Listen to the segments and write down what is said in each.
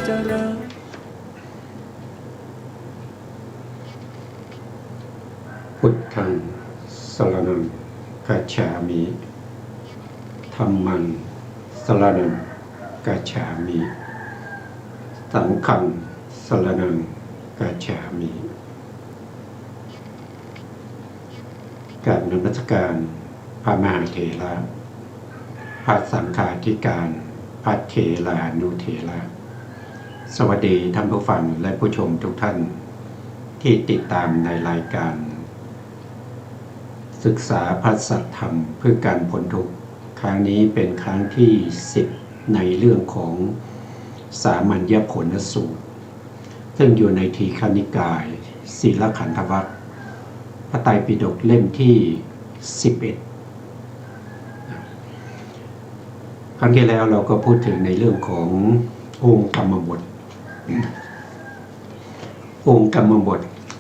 เจริญพุทธังสรณังกัจฉามิธัมมังสรณังกัจฉามิสังฆังสรณังกัจฉามิกราบนมัสการพระมหาเถระพระสังฆาธิการพระเถรานุเถระสวัสดีท่านผู้ฟังและผู้ชมทุกท่านที่ติดตามในรายการศึกษาพระสัทธรรมเพื่อการพ้นทุกข์ครั้งนี้เป็นครั้งที่10ในเรื่องของสามัญญผลสูตรซึ่งอยู่ในทีฆนิกายศีลขันธวรรคพระไตรปิฎกเล่มที่11ครั้งที่แล้วเราก็พูดถึงในเรื่องขององค์กรรมบท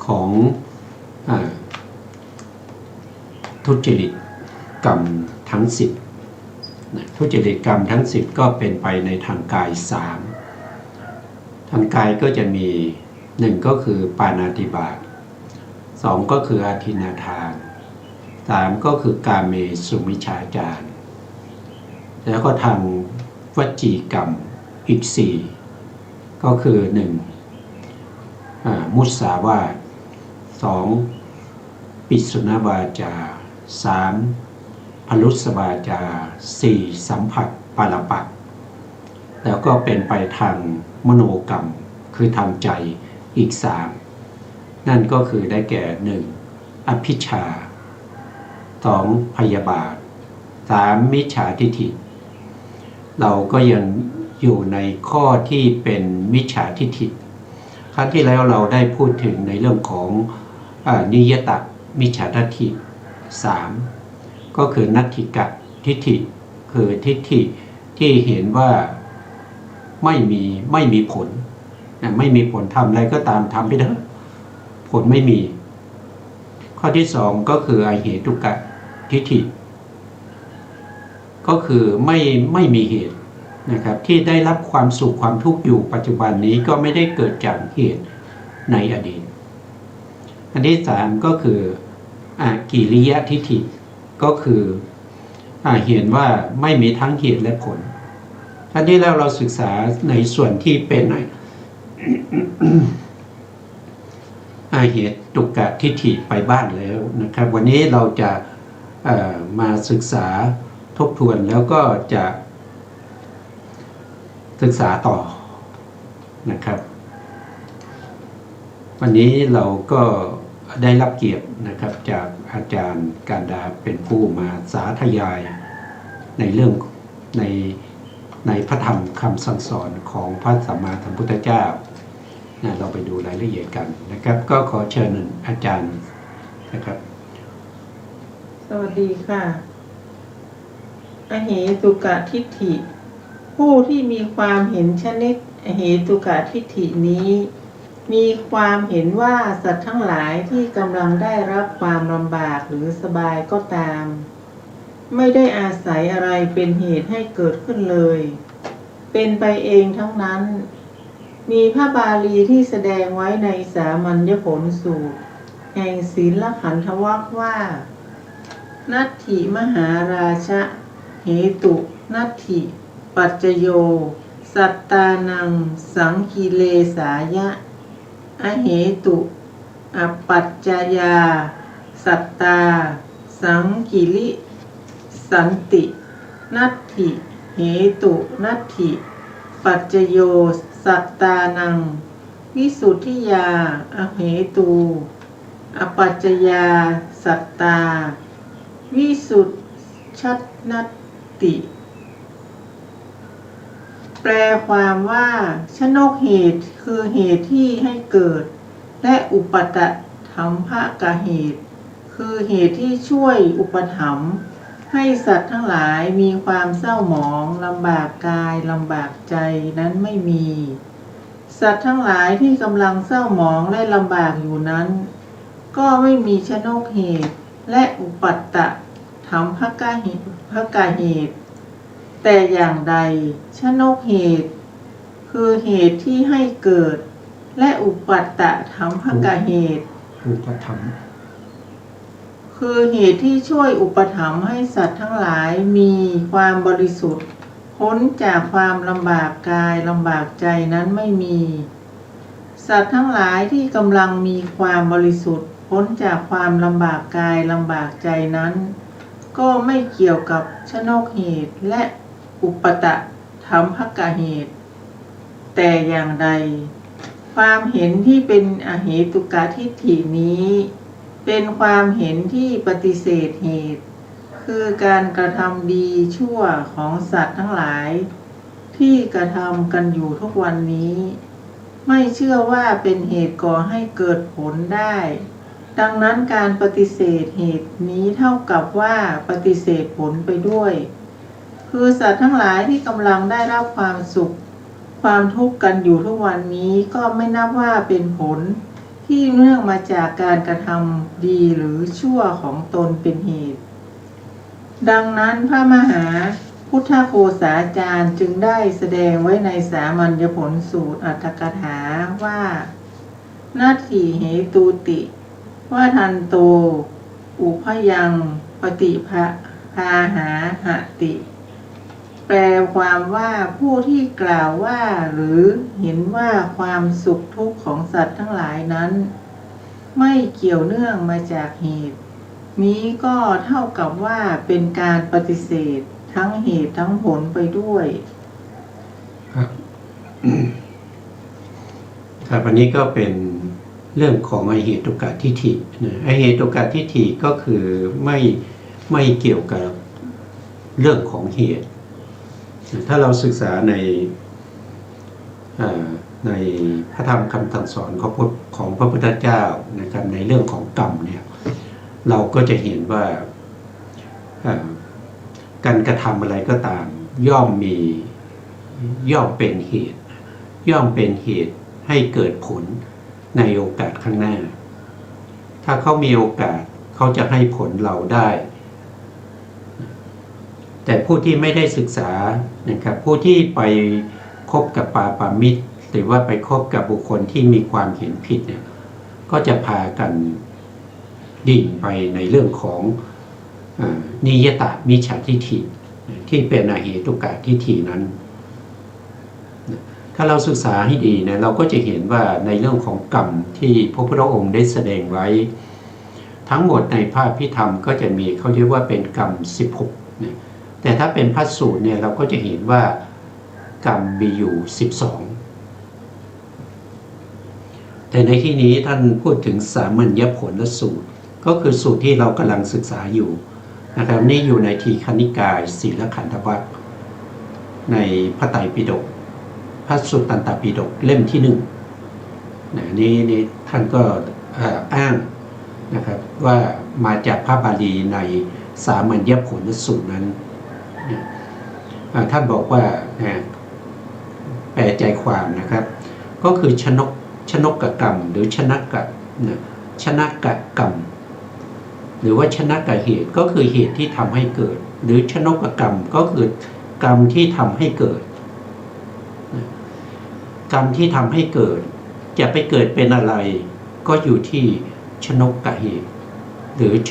ของทุจริตกรรมทั้ง10ทุจริตกรรมทั้ง10ก็เป็นไปในทางกาย3ทางกายก็จะมี1ก็คือปาณาติบาต2ก็คืออาทินนาทาน3ก็คือกาเมสุมิจฉาจารแล้วก็ทางวจีกรรมอีก4ก็คือ1มุสาวาท2ปิสุนวาจา3พลุสวาจา4สัมผัสปาลปักแล้วก็เป็นไปทางมโนกรรมคือทางใจอีก3นั่นก็คือได้แก่1อภิชฌา2พยาบาท3มิจฉาทิฏฐิเราก็ยังอยู่ในข้อที่เป็นมิจฉาทิฏฐิครั้งที่แล้วเราได้พูดถึงในเรื่องของนิยตมิจฉาทิฏฐิ3ก็คือนัตถิกะทิฏฐิคือทิฏฐิที่เห็นว่าไม่มีผลไม่มีผลทำอะไรก็ตามทำไปเถอะผลไม่มีข้อที่2ก็คืออเหตุกะทิฏฐิก็คือไม่มีเหตุนะครับที่ได้รับความสุขความทุกข์อยู่ปัจจุบันนี้ก็ไม่ได้เกิดจากเหตุในอดีตอันที่3ก็คือกิริยทิฏฐิก็คือเห็นว่าไม่มีทั้งเหตุและผลท่านที่แล้วเราศึกษาในส่วนที่เป็นเหตุตุกะทิฏฐิไปบ้างแล้วนะครับวันนี้เราจะมาศึกษาทบทวนแล้วก็จะศึกษาต่อนะครับวันนี้เราก็ได้รับเกียรตินะครับจากอาจารย์การดาเป็นผู้มาสาธยายในเรื่องในพระธรรมคำสั่งสอนของพระสัมมาสัมพุทธเจ้าเราไปดูรายละเอียดกันนะครับก็ขอเชิญอาจารย์นะครับสวัสดีค่ะอเหตุกะทิฏฐิผู้ที่มีความเห็นชนิดอเหตุกะทิฏฐินี้มีความเห็นว่าสัตว์ทั้งหลายที่กำลังได้รับความลำบากหรือสบายก็ตามไม่ได้อาศัยอะไรเป็นเหตุให้เกิดขึ้นเลยเป็นไปเองทั้งนั้นมีพระบาลีที่แสดงไว้ในสามัญญผลสูตรแห่งศีลขันธวรรคว่านัตถิมหาราชะเหตุนัตถิปัจจโยสัตตานังสังคีเลสายะอเหตุอปัจจยาสัตตาสังกิริสันตินัตถิเหตุนัตถิปัจจโยสัตตานังวิสุทธิยาอเหตุอปัจจยาสัตตาวิสุทชัตนัตติแปลความว่าชนกเหตุคือเหตุที่ให้เกิดและอุปตถัมภกเหตุคือเหตุที่ช่วยอุปถัมภ์ให้สัตว์ทั้งหลายมีความเศร้าหมองลำบากกายลำบากใจนั้นไม่มีสัตว์ทั้งหลายที่กำลังเศร้าหมองและลำบากอยู่นั้นก็ไม่มีชนกเหตุและอุปัตตถัมภกเหตุแต่อย่างใดชนกเหตุ ค คือเหตุที่ให้เกิดและอุปัตตะธัมภกเหตุอุปธรรมคือเหตุที่ช่วยอุปถัมภ์ให้สัตว์ทั้งหลายมีความบริสุทธิ์พ้นจากความลำบากกายลำบากใจนั้นไม่มี สัตว์ทั้งหลายที่กำลังมีความบริสุทธิ์พ้นจากความลำบากกายลำบากใจนั้นก็ไม่เกี่ยวกับชนกเหตุและอุปตะธัมภกเหตุแต่อย่างใดความเห็นที่เป็นอเหตุกทิฏฐินี้เป็นความเห็นที่ปฏิเสธเหตุคือการกระทำดีชั่วของสัตว์ทั้งหลายที่กระทำกันอยู่ทุกวันนี้ไม่เชื่อว่าเป็นเหตุก่อให้เกิดผลได้ดังนั้นการปฏิเสธเหตุนี้เท่ากับว่าปฏิเสธผลไปด้วยคือสัตว์ทั้งหลายที่กำลังได้รับความสุขความทุกข์กันอยู่ทุกวันนี้ก็ไม่นับว่าเป็นผลที่เนื่องมาจากการกระทำดีหรือชั่วของตนเป็นเหตุดังนั้นพระมหาพุทธโฆษาจารย์จึงได้แสดงไว้ในสามัญญผลสูตรอรรถกถาว่านาทีเหตุติว่าทันโตอุพยังปฏิภาหาหติแปลความว่าผู้ที่กล่าวว่าหรือเห็นว่าความสุขทุกข์ของสัตว์ทั้งหลายนั้นไม่เกี่ยวเนื่องมาจากเหตุนี้ก็เท่ากับว่าเป็นการปฏิเสธทั้งเหตุทั้งผลไปด้วยครับอันนี้ก็เป็นเรื่องของอเหตุกะทิฏฐิอเหตุกะทิฏฐิก็คือไม่เกี่ยวกับเรื่องของเหตุถ้าเราศึกษาในพระธรรมคำสั่งสอนของพระพุทธเจ้านะครับในเรื่องของกรรมเนี่ยเราก็จะเห็นว่าการกระทำอะไรก็ตามย่อมเป็นเหตุย่อมเป็นเหตุให้เกิดผลในโอกาสข้างหน้าถ้าเขามีโอกาสเขาจะให้ผลเราได้แต่ผู้ที่ไม่ได้ศึกษานะครับผู้ที่ไปคบกับปาปามิตรหรือว่าไปคบกับบุคคลที่มีความเห็นผิดเนี่ยก็จะพากันดิ่งไปในเรื่องของนิยตมิจฉาทิฏฐิที่เป็นอเหตุกะทิฏฐินั้นถ้าเราศึกษาให้ดีนะเราก็จะเห็นว่าในเรื่องของกรรมที่พระพุทธองค์ได้แสดงไว้ทั้งหมดในพระพิธรรมก็จะมีเขาเรียกว่าเป็นกรรม16นะแต่ถ้าเป็นพระสูตรเนี่ยเราก็จะเห็นว่ากรรมมีอยู่12แต่ในที่นี้ท่านพูดถึงสามัญญผลสูตรก็คือสูตรที่เรากำลังศึกษาอยู่นะครับนี่อยู่ในทีฆนิกายศีลขันธวรรคในพระไตรปิฎกพระสุตตันตปิฎกเล่มที่1นี่ท่านก็อ้างนะครับว่ามาจากพระบาลีในสามัญญผลสูตรนั้นท่านบอกว่าแปลใจความนะครับก็คือชนกกรรมหรือชนะกกรรมหรือว่าชนะกเหตุก็คือเหตุที่ทำให้เกิดหรือชนกกรรมก็คือกรรมที่ทำให้เกิดกรรมที่ทำให้เกิดจะไปเกิดเป็นอะไรก็อยู่ที่ชนกเหตุหรือช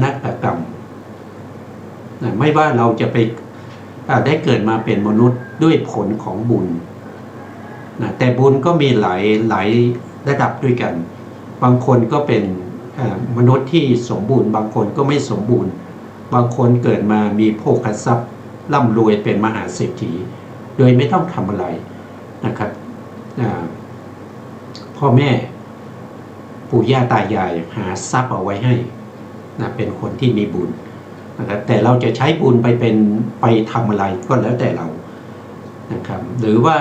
นะกรรมไม่ว่าเราจะไปได้เกิดมาเป็นมนุษย์ด้วยผลของบุญแต่บุญก็มีหลายระดับด้วยกันบางคนก็เป็นมนุษย์ที่สมบูรณ์บางคนก็ไม่สมบูรณ์บางคนเกิดมามีโภคทรัพย์ร่ำรวยเป็นมหาเศรษฐีโดยไม่ต้องทำอะไรนะครับพ่อแม่ปู่ย่าตายายหาทรัพย์เอาไว้ให้เป็นคนที่มีบุญนะครับแต่เราจะใช้บุญไปทำอะไรก็แล้วแต่เรานะครับหรือว่า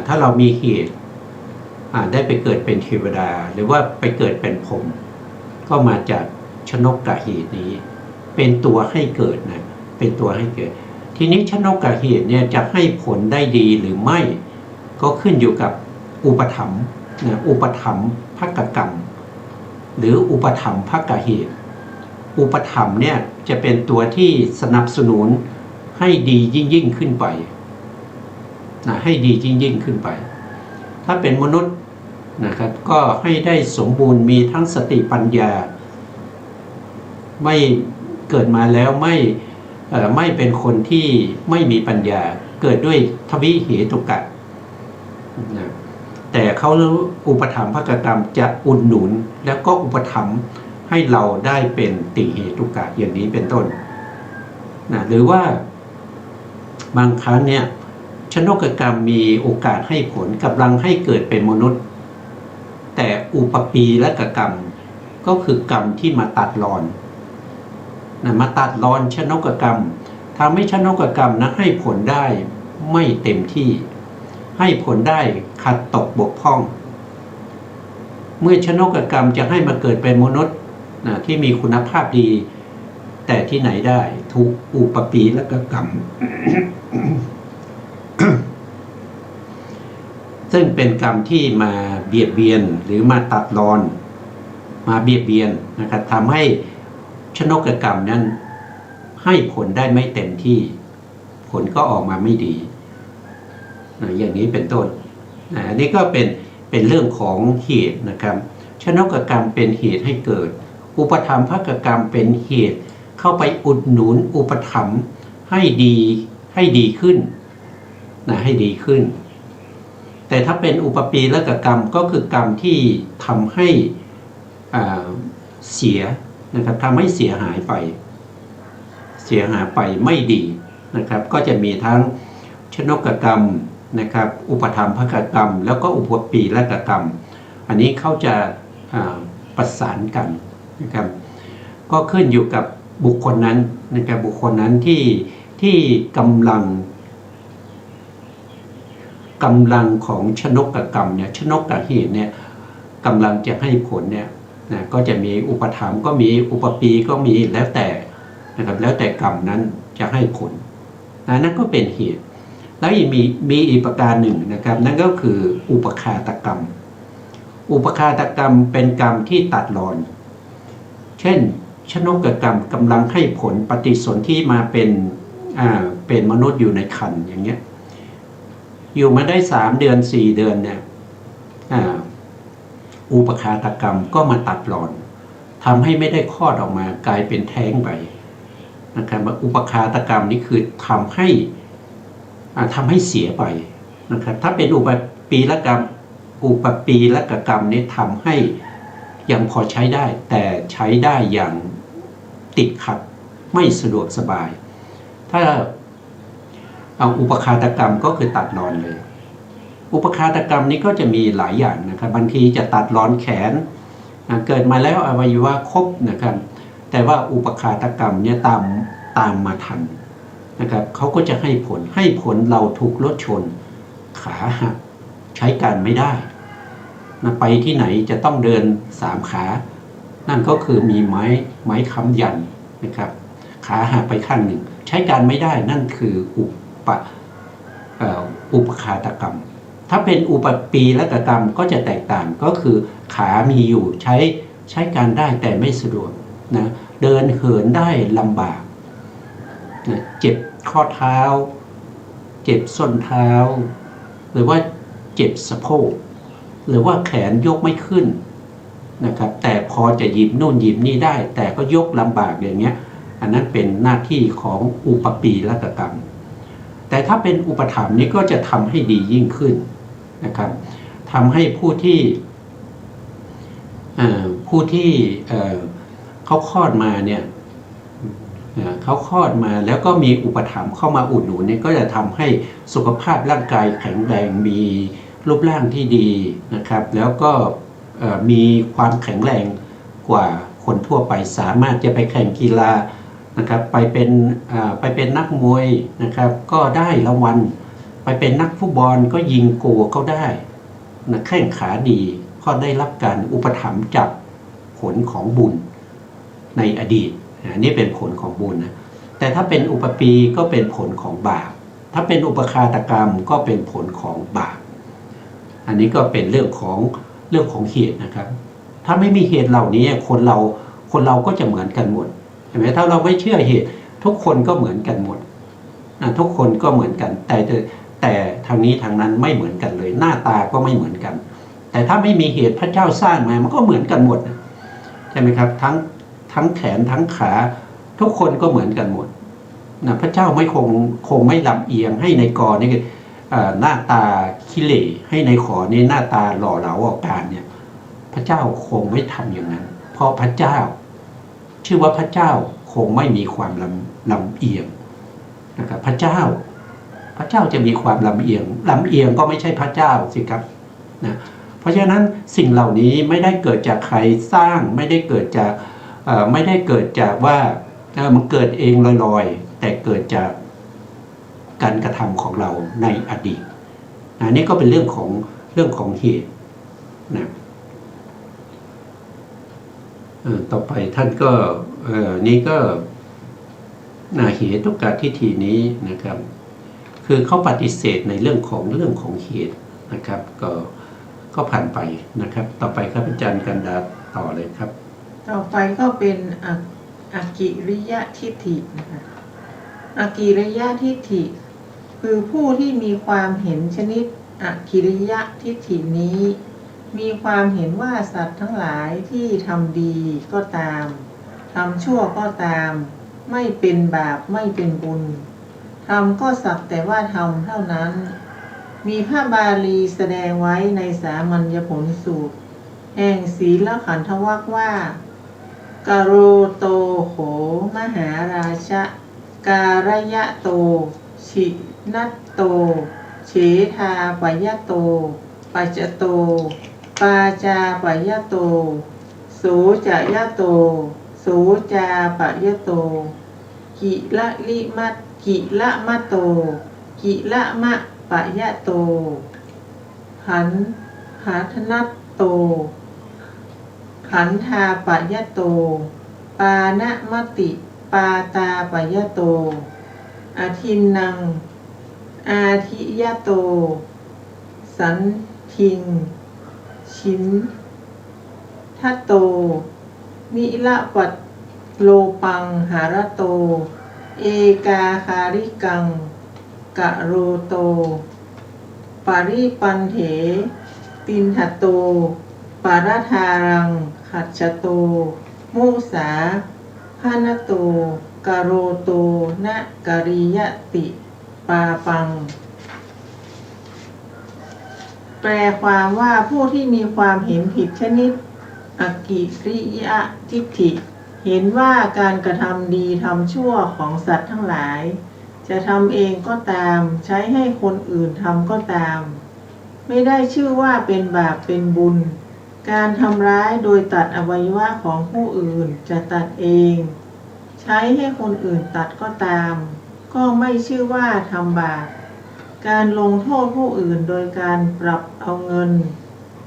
ถ้าเรามีเหตุได้ไปเกิดเป็นเทวดาหรือว่าไปเกิดเป็นพรหมก็มาจากชนกเหตุนี้เป็นตัวให้เกิดนะเป็นตัวให้เกิดทีนี้ชนกเหตุเนี่ยจะให้ผลได้ดีหรือไม่ก็ขึ้นอยู่กับอุปถัมภ์อุปถัมภกกรรมหรืออุปถัมภกเหตุอุปถัมภ์เนี่ยจะเป็นตัวที่สนับสนุนให้ดียิ่งขึ้นไป ให้ดียิ่งขึ้นไปถ้าเป็นมนุษย์นะครับก็ให้ได้สมบูรณ์มีทั้งสติปัญญาไม่เกิดมาแล้วไม่เป็นคนที่ไม่มีปัญญาเกิดด้วยทวิเหตุกะนะแต่เขาอุปถัมภกกรรมจะอุดหนุนแล้วก็อุปถัมภ์ให้เราได้เป็นติเหตุกะอย่างนี้เป็นต้นนะหรือว่าบางครั้งเนี่ยชนกกรรมมีโอกาสให้ผลกำลังให้เกิดเป็นมนุษย์แต่อุปปีและกรรมก็คือกรรมที่มาตัดรอนนะมาตัดรอนชนกกรรมทำให้ชนกกรรมนะให้ผลได้ไม่เต็มที่ให้ผลได้ขัดตกบกพร่องเมื่อชนกกรรมจะให้มาเกิดเป็นมนุษย์นะที่มีคุณภาพดีแต่ที่ไหนได้ถูกอุปปีและกรรม ซึ่งเป็นกรรมที่มาเบียดเบียนหรือมาตัดรอนมาเบียดเบียนนะครับทำให้ชนกกรรมนั้นให้ผลได้ไม่เต็มที่ผลก็ออกมาไม่ดีอย่างนี้เป็นต้นนี่ก็เป็นเรื่องของเหตุนะครับชนกกรรมเป็นเหตุให้เกิดอุปถัมภกกรรมเป็นเหตุเข้าไปอุดหนุนอุปถัมภ์ให้ดีขึ้นให้ดีขึ้นแต่ถ้าเป็นอุปปีและกรรมก็คือกรรมที่ทำให้เสียนะครับทำให้เสียหายไปไม่ดีนะครับก็จะมีทั้งชนกกรรมนะครับอุปถัมภกกรรมแล้วก็อุปปีและกรรมอันนี้เขาจะประสานกันนะครับก็ขึ้นอยู่กับบุคคลนั้นนะครับบุคคลนั้นที่กำลังของชนกกรรมเนี่ยชนกเหตุเนี่ยกำลังจะให้ผลเนี่ยนะก็จะมีอุปถัมภ์ก็มีอุปปีก็มีแล้วแต่นะครับแล้วแต่กรรมนั้นจะให้ผลนั่นก็เป็นเหตุแล้วยังมีอีกประการหนึ่งนะครับนั่นก็คืออุปคาตกรรมอุปคาตกรรมเป็นกรรมที่ตัดรอนเช่นชนกกรรมกำลังให้ผลปฏิสนธิมาเป็นมนุษย์อยู่ในครรภ์อย่างเงี้ยอยู่มาได้3 เดือน 4 เดือนเนี่ยอุปคาตกรรมก็มาตัดรอนทำให้ไม่ได้คลอดออกมากลายเป็นแท้งไปนะครับอุปคาตกรรมนี่คือทำให้เสียไปนะครับถ้าเป็นอุปปีละกรรมนี่ทำให้ยังพอใช้ได้แต่ใช้ได้อย่างติดขัดไม่สะดวกสบายถ้าเอาอุปคาตกรรมก็คือตัดรอนเลยอุปคาตกรรมนี้ก็จะมีหลายอย่างนะครับบางทีจะตัดรอนแขนเกิดมาแล้วอวัยวะครบนะครับแต่ว่าอุปคาตกรรมเนี่ยตามมาทันนะครับเขาก็จะให้ผลเราถูกรถชนขาหักใช้การไม่ได้ไปที่ไหนจะต้องเดิน3 ขานั่นก็คือมีไม้ค้ำยันนะครับขาหักไปข้างหนึ่งใช้การไม่ได้นั่นคืออุปคาตกรรมถ้าเป็นอุปปีและกรรมก็จะแตกต่างก็คือขามีอยู่ใช้การได้แต่ไม่สะดวกนะเดินเหินได้ลำบากนะเจ็บข้อเท้าเจ็บส้นเท้าหรือว่าเจ็บสะโพกหรือว่าแขนยกไม่ขึ้นนะครับแต่พอจะหยิบนู่นหยิบนี่ได้แต่ก็ยกลำบากอย่างเงี้ยอันนั้นเป็นหน้าที่ของอุปปีและกรรมแต่ถ้าเป็นอุปถัมภ์นี้ก็จะทำให้ดียิ่งขึ้นนะครับทำให้ผู้ที่เขาคลอดมาเนี่ยเขาคลอดมาแล้วก็มีอุปถัมภ์เข้ามาอุดหนุนเนี่ยก็จะทำให้สุขภาพร่างกายแข็งแรงมีรูปร่างที่ดีนะครับแล้วก็มีความแข็งแรงกว่าคนทั่วไปสามารถจะไปแข่งกีฬานะครับไปเป็นนักมวยนะครับก็ได้รางวัลไปเป็นนักฟุตบอลก็ยิงโกเขาได้นะแข้งขาดีเพราะได้รับการอุปถัมภ์จากผลของบุญในอดีตนี่เป็นผลของบุญนะแต่ถ้าเป็นอุปปีก็เป็นผลของบาปถ้าเป็นอุปคาตกรรมก็เป็นผลของบาปอันนี้ก็เป็นเรื่องของเหตุนะครับถ้าไม่มีเหตุเหล่านี้คนเราก็จะเหมือนกันหมดเห็นไหมถ้าเราไม่เชื่อเหตุทุกคนก็เหมือนกันหมดทุกคนก็เหมือนกันแต่ แต่ทางนี้ทางนั้นไม่เหมือนกันเลย หน้าตาก็ไม่เหมือนกัน แต่ถ้าไม่มีเหตุพระเจ้าสร้างมามันก็เหมือนกันหมดใช่ไหมครับทั้งแขนทั้งขาทุกคนก็เหมือนกันหมดนะพระเจ้าไม่คงไม่ลำเอียงให้ในกอนี่หน้าตาขี้เหร่ให้ในขอนี่หน้าตาหล่อเหลาออกการเนี่ยพระเจ้าคงไม่ทำอย่างนั้นเพราะพระเจ้าชื่อว่าพระเจ้าคงไม่มีความลำเอียงนะครับพระเจ้าจะมีความลำเอียงก็ไม่ใช่พระเจ้าสิครับนะเพราะฉะนั้นสิ่งเหล่านี้ไม่ได้เกิดจากใครสร้างไม่ได้เกิดจากว่ามันเกิดเองลอยๆแต่เกิดจากการกระทำของเราในอดีตนี่ก็เป็นเรื่องของเหตุนะต่อไปท่านก็นี่ก็เหตุกทิฏฐินี้นะครับคือเขาปฏิเสธในเรื่องของเหตุนะครับก็ผ่านไปนะครับ ต่อไปครับอาจารย์กันดาต่อเลยครับต่อไปก็เป็นอกิริยทิฏฐินะคะอกิริยทิฏฐิคือผู้ที่มีความเห็นชนิดอกิริยทิฏฐินี้มีความเห็นว่าสัตว์ทั้งหลายที่ทำดีก็ตามทำชั่วก็ตามไม่เป็นบาปไม่เป็นบุญทำก็สักแต่ว่าทำเท่านั้นมีพระบาลีแสดงไว้ในสามัญญผลสูตรแห่งศีลขันธวรรคว่ากโรโตโขมหาราชะการยะโตชินัตโตเฉทาปยโตปัจจโตปาจาปยโตโสจยโตโสจาปยโตกิละลิมัตกิละมะโตกิละมะปยโตขันหาธนัตโตขันธาปยโตปานะมติปาตาปยโตอทินนังอาทิยโตสันทิงชินทัตโตนิละปัตโลปังหารโตเอกาคาริกังกะโรโตปาริปันเถตินหโตปารธารังขัจฉโตมุสาพานโตกะโรโตนะกริยติปาปังแปลความว่าผู้ที่มีความเห็นผิดชนิดอกิริยทิฏฐิเห็นว่าการกระทำดีทำชั่วของสัตว์ทั้งหลายจะทำเองก็ตามใช้ให้คนอื่นทำก็ตามไม่ได้ชื่อว่าเป็นบาปเป็นบุญการทำร้ายโดยตัดอวัยวะของผู้อื่นจะตัดเองใช้ให้คนอื่นตัดก็ตามก็ไม่ชื่อว่าทำบาปการลงโทษผู้อื่นโดยการปรับเอาเงิน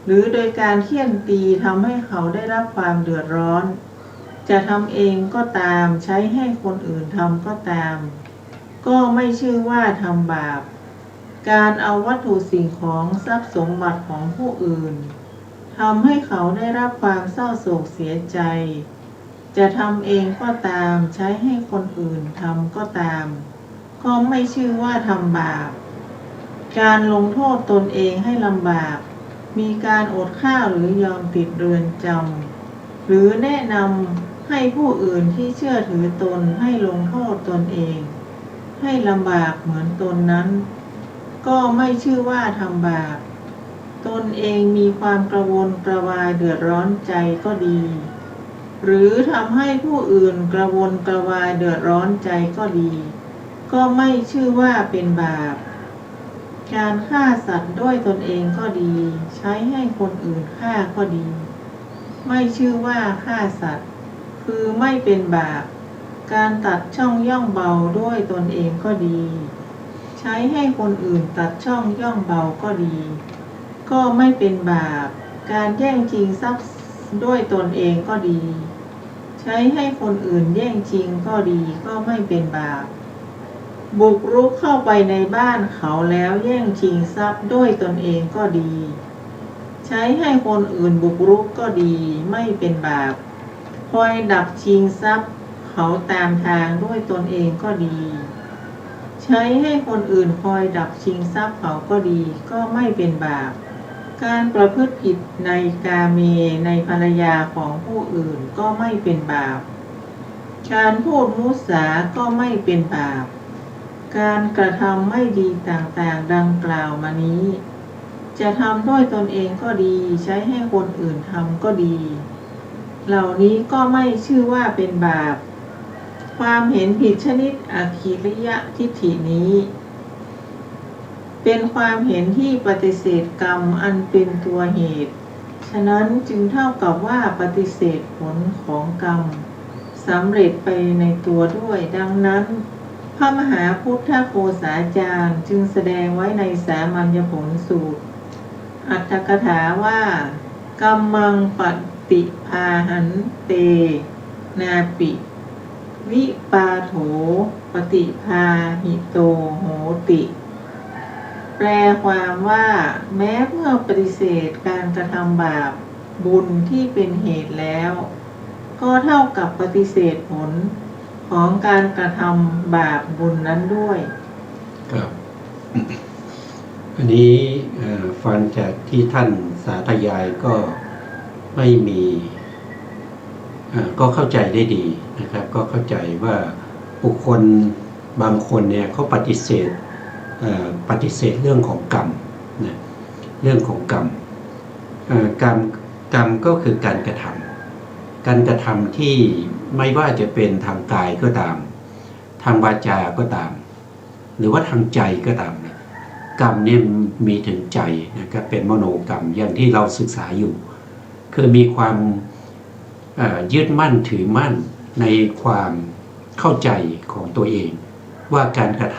หรือโดยการเฆี่ยนตีทำให้เขาได้รับความเดือดร้อนจะทำเองก็ตามใช้ให้คนอื่นทำก็ตามก็ไม่ชื่อว่าทำบาปการเอาวัตถุสิ่งของทรัพย์สมบัติของผู้อื่นทำให้เขาได้รับความเศร้าโศกเสียใจจะทำเองก็ตามใช้ให้คนอื่นทำก็ตามก็ไม่ชื่อว่าทำบาปการลงโทษตนเองให้ลำบากมีการอดข้าวหรือยอมติดเรือนจำหรือแนะนำให้ผู้อื่นที่เชื่อถือตนให้ลงโทษตนเองให้ลำบากเหมือนตนนั้นก็ไม่ชื่อว่าทำบาปตนเองมีความกระวนกระวายเดือดร้อนใจก็ดีหรือทำให้ผู้อื่นกระวนกระวายเดือดร้อนใจก็ดีก็ไม่ชื่อว่าเป็นบาปการฆ่าสัตว์ด้วยตนเองก็ดีใช้ให้คนอื่นฆ่าก็ดีไม่ชื่อว่าฆ่าสัตว์คือไม่เป็นบาปการตัดช่องย่องเบาด้วยตนเองก็ดีใช้ให้คนอื่นตัดช่องย่องเบาก็ดีก็ไม่เป็นบาปการแย่งชิงทรัพย์ด้วยตนเองก็ดีใช้ให้คนอื่นแย่งชิงก็ดีก็ไม่เป็นบาปบุกรุกเข้าไปในบ้านเขาแล้วแย่งชิงทรัพย์ด้วยตนเองก็ดีใช้ให้คนอื่นบุกรุกก็ดีไม่เป็นบาปคอยดักชิงทรัพย์เขาตามทางด้วยตนเองก็ดีใ ใช้ให้คนอื่นคอยดักชิงทรัพย์เขาก็ดีก็ไม่เป็นบาปการประพฤติผิดในกาเมในภรรยาของผู้อื่นก็ไม่เป็นบาปการพูดมุสาก็ไม่เป็นบาปการกระทำไม่ดีต่างๆดังกล่าวมานี้จะทำด้วยตนเองก็ดีใช้ให้คนอื่นทำก็ดีเหล่านี้ก็ไม่ชื่อว่าเป็นบาปความเห็นผิดชนิดอคิริยทิฏฐินี้เป็นความเห็นที่ปฏิเสธกรรมอันเป็นตัวเหตุฉะนั้นจึงเท่ากับว่าปฏิเสธผลของกรรมสำเร็จไปในตัวด้วยดังนั้นพระมหาพุทธโฆษาจารย์จึงแสดงไว้ในสามัญญผลสูตรอรรถกถาว่ากัมมังปฏิภาหันเตนาปิวิปาโถปฏิภาหิโตโหติแปลความว่าแม้เมื่อปฏิเสธการกระทำบาปบุญที่เป็นเหตุแล้วก็เท่ากับปฏิเสธผลของการกระทำบาปบุญนั้นด้วยครับ อันนี้ฟังจากที่ท่านสาธยายก็ไม่มีก็เข้าใจได้ดีนะครับก็เข้าใจว่าบุคคลบางคนเนี่ยเขาปฏิเสธเรื่องของกรรมนะเรื่องของกรรมกรรมก็คือการกระทำที่ไม่ว่าจะเป็นทางกายก็ตามทางวาจาก็ตามหรือว่าทางใจก็ตามเนี่ยกรรมเนี่ยมีถึงใจนะครับเป็นมโนกรรมอย่างที่เราศึกษาอยู่คือมีความยึดมั่นถือมั่นในความเข้าใจของตัวเองว่าการกระท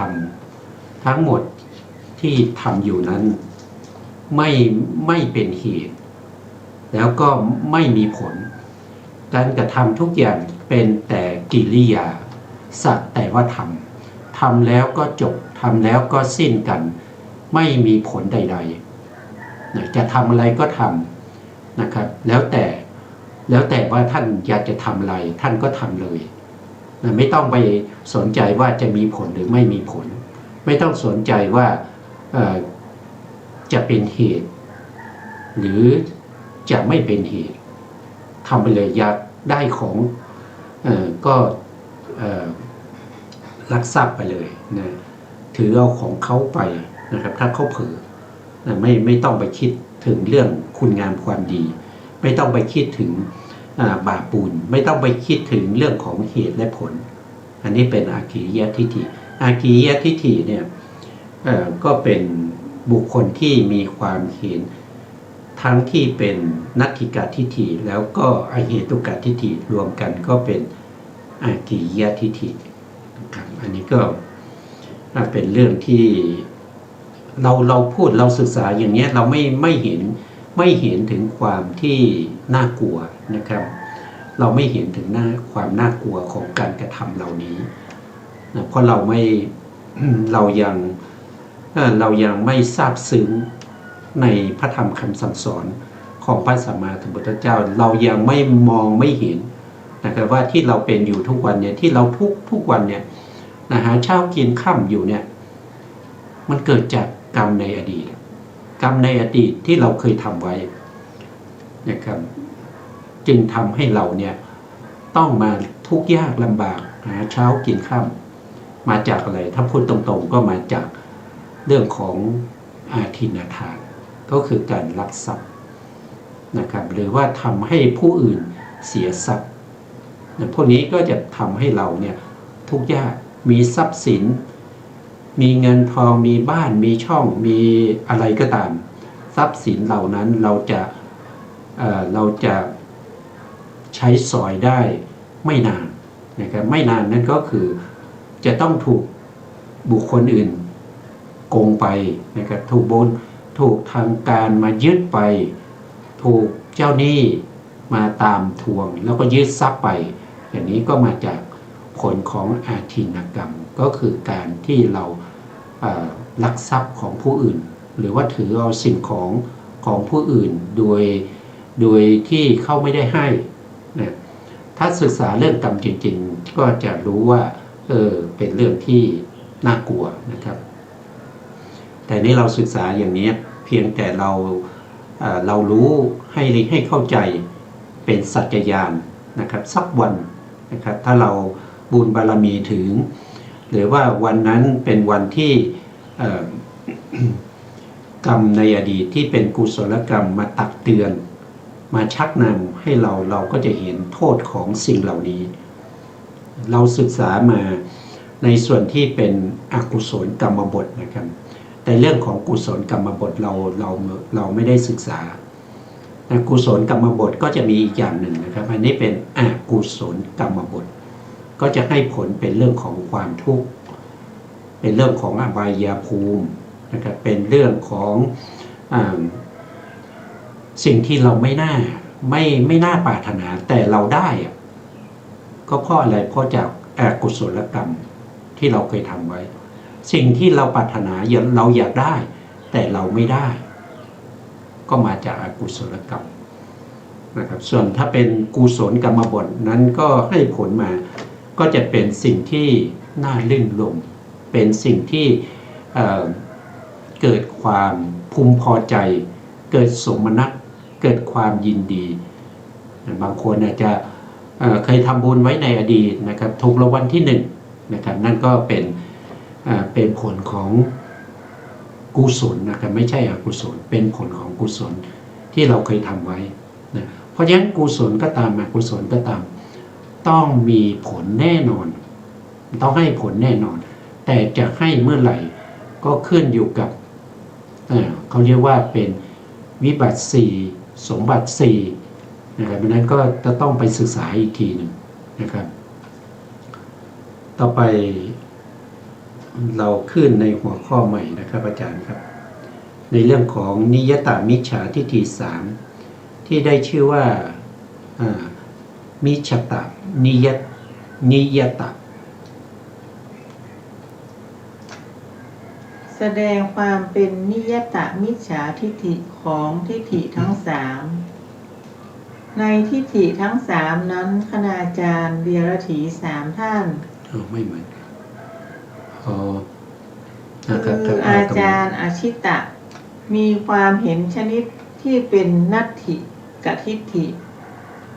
ำทั้งหมดที่ทำอยู่นั้นไม่เป็นเหตุแล้วก็ไม่มีผลการกระทำทุกอย่างเป็นแต่กิริยาสักแต่ว่าทำแล้วก็จบทำแล้วก็สิ้นกันไม่มีผลใดๆจะทำอะไรก็ทำนะครับแล้วแต่ว่าท่านอยากจะทำอะไรท่านก็ทำเลยไม่ต้องไปสนใจว่าจะมีผลหรือไม่มีผลไม่ต้องสนใจว่าจะเป็นเหตุหรือจะไม่เป็นเหตุทำไปเลยอยากได้ของก็ลักทรัพย์ไปเลยนะถือเอาของเขาไปนะครับถ้าเขาเผลอไม่ต้องไปคิดถึงเรื่องคุณงามความดีไม่ต้องไปคิดถึงบาปบุญไม่ต้องไปคิดถึงเรื่องของเหตุและผลอันนี้เป็นอากิริยทิฏฐิอากิริยทิฏฐิเนี่ยก็เป็นบุคคลที่มีความเห็นทั้งที่เป็นนัตถิกทิฏฐิแล้วก็อเหตุกทิฏฐิรวมกันก็เป็นอากิริยทิฏฐิครับอันนี้ก็เป็นเรื่องที่เราพูดเราศึกษาอย่างนี้เราไม่เห็นถึงความที่น่ากลัวนะครับเราไม่เห็นถึงความน่ากลัวของการกระทำเหล่านี้นะเพราะเรายังไม่ทราบซึ้งในพระธรรมคำสั่งสอนของพระสัมมาสัมพุทธเจ้าเรายังไม่มองไม่เห็นนะครับว่าที่เราเป็นอยู่ทุกวันเนี่ยที่เราทุกวันเนี่ยหาเช้ากินค่ำอยู่เนี่ยมันเกิดจากกรรมในอดีตที่เราเคยทำไว้นะครับจึงทำให้เราเนี่ยต้องมาทุกข์ยากลำบากหาเช้ากินค่ำมาจากอะไรถ้าพูดตรงๆก็มาจากเรื่องของอาทินทานก็คือการลักทรัพย์นะครับหรือว่าทำให้ผู้อื่นเสียทรัพย์พวกนี้ก็จะทำให้เราเนี่ยทุกข์ยากมีทรัพย์สินมีเงินทองมีบ้านมีช่องมีอะไรก็ตามทรัพย์สินเหล่านั้นเราจะใช้สอยได้ไม่นานนะครับไม่นานนั่นก็คือจะต้องถูกบุคคลอื่นโกงไปนะครับถูกทางการมายึดไปถูกเจ้าหนี้มาตามทวงแล้วก็ยึดทรัพย์ไปอย่างนี้ก็มาจากผลของอาทินกรรมก็คือการที่เราลักทรัพย์ของผู้อื่นหรือว่าถือเอาสิ่งของผู้อื่นโดยที่เขาไม่ได้ให้นะถ้าศึกษาเรื่องกรรมจริงๆก็จะรู้ว่าเป็นเรื่องที่ น่ากลัวนะครับแต่นี่เราศึกษาอย่างนี้เพียงแต่เรารู้ให้เข้าใจเป็นสัจญาณนะครับสักวันนะครับถ้าเราบุญบารมีถึงหรือว่าวันนั้นเป็นวันที่กรรมในอดีตที่เป็นกุศลกรรมมาตักเตือนมาชักนำให้เราก็จะเห็นโทษของสิ่งเหล่านี้เราศึกษามาในส่วนที่เป็นอกุศลกรรมบทนะครับแต่เรื่องของกุศลกรรมบทเราไม่ได้ศึกษากุศลกรรมบทก็จะมีอีกอย่างหนึ่งนะครับอันนี้เป็นอกุศลกรรมบทก็จะให้ผลเป็นเรื่องของความทุกข์เป็นเรื่องของอบายภูมินะครับเป็นเรื่องของสิ่งที่เราไม่น่าปรารถนาแต่เราได้ก็เพราะอะไรเพราะจากอกุศลกรรมที่เราเคยทำไว้สิ่งที่เราปรารถนาเราอยากได้แต่เราไม่ได้ก็มาจากอกุศลกรรมนะครับส่วนถ้าเป็นกุศลกรรมบทนั้นก็ให้ผลมาก็จะเป็นสิ่งที่น่าลื่นลมเป็นสิ่งที่เกิดความภูมิพอใจเกิดสมนัตเกิดความยินดีบางคนอาจจะเคยทำบุญไว้ในอดีตนะครับถูกรางวัลที่1นะครับนั่นก็เป็นผลของกุศลนะครับไม่ใช่อกุศลเป็นผลของกุศลที่เราเคยทำไว้นะเพราะฉะนั้นกุศลก็ตามอกุศลก็ตามต้องมีผลแน่นอนต้องให้ผลแน่นอนแต่จะให้เมื่อไหร่ก็ขึ้นอยู่กับเขาเรียกว่าเป็นวิบัติ4สมบัติ4นะครับเพราะนั้นก็จะต้องไปศึกษาอีกทีหนึ่งนะครับต่อไปเราขึ้นในหัวข้อใหม่นะครับอาจารย์ครับในเรื่องของนิยตามิจฉาทิฏฐิ3ที่ได้ชื่อว่ามิจฉตานิยตาแสดงความเป็นนิยตมิจฉาทิฏฐิของทิฏฐิทั้ง3ในทิฏฐิทั้ง3นั้นคณาจารย์เดียรถี3ท่านไม่เหมือนคืออาจารย์อาชิตะมีความเห็นชนิดที่เป็นนัตถิกทิฏฐิ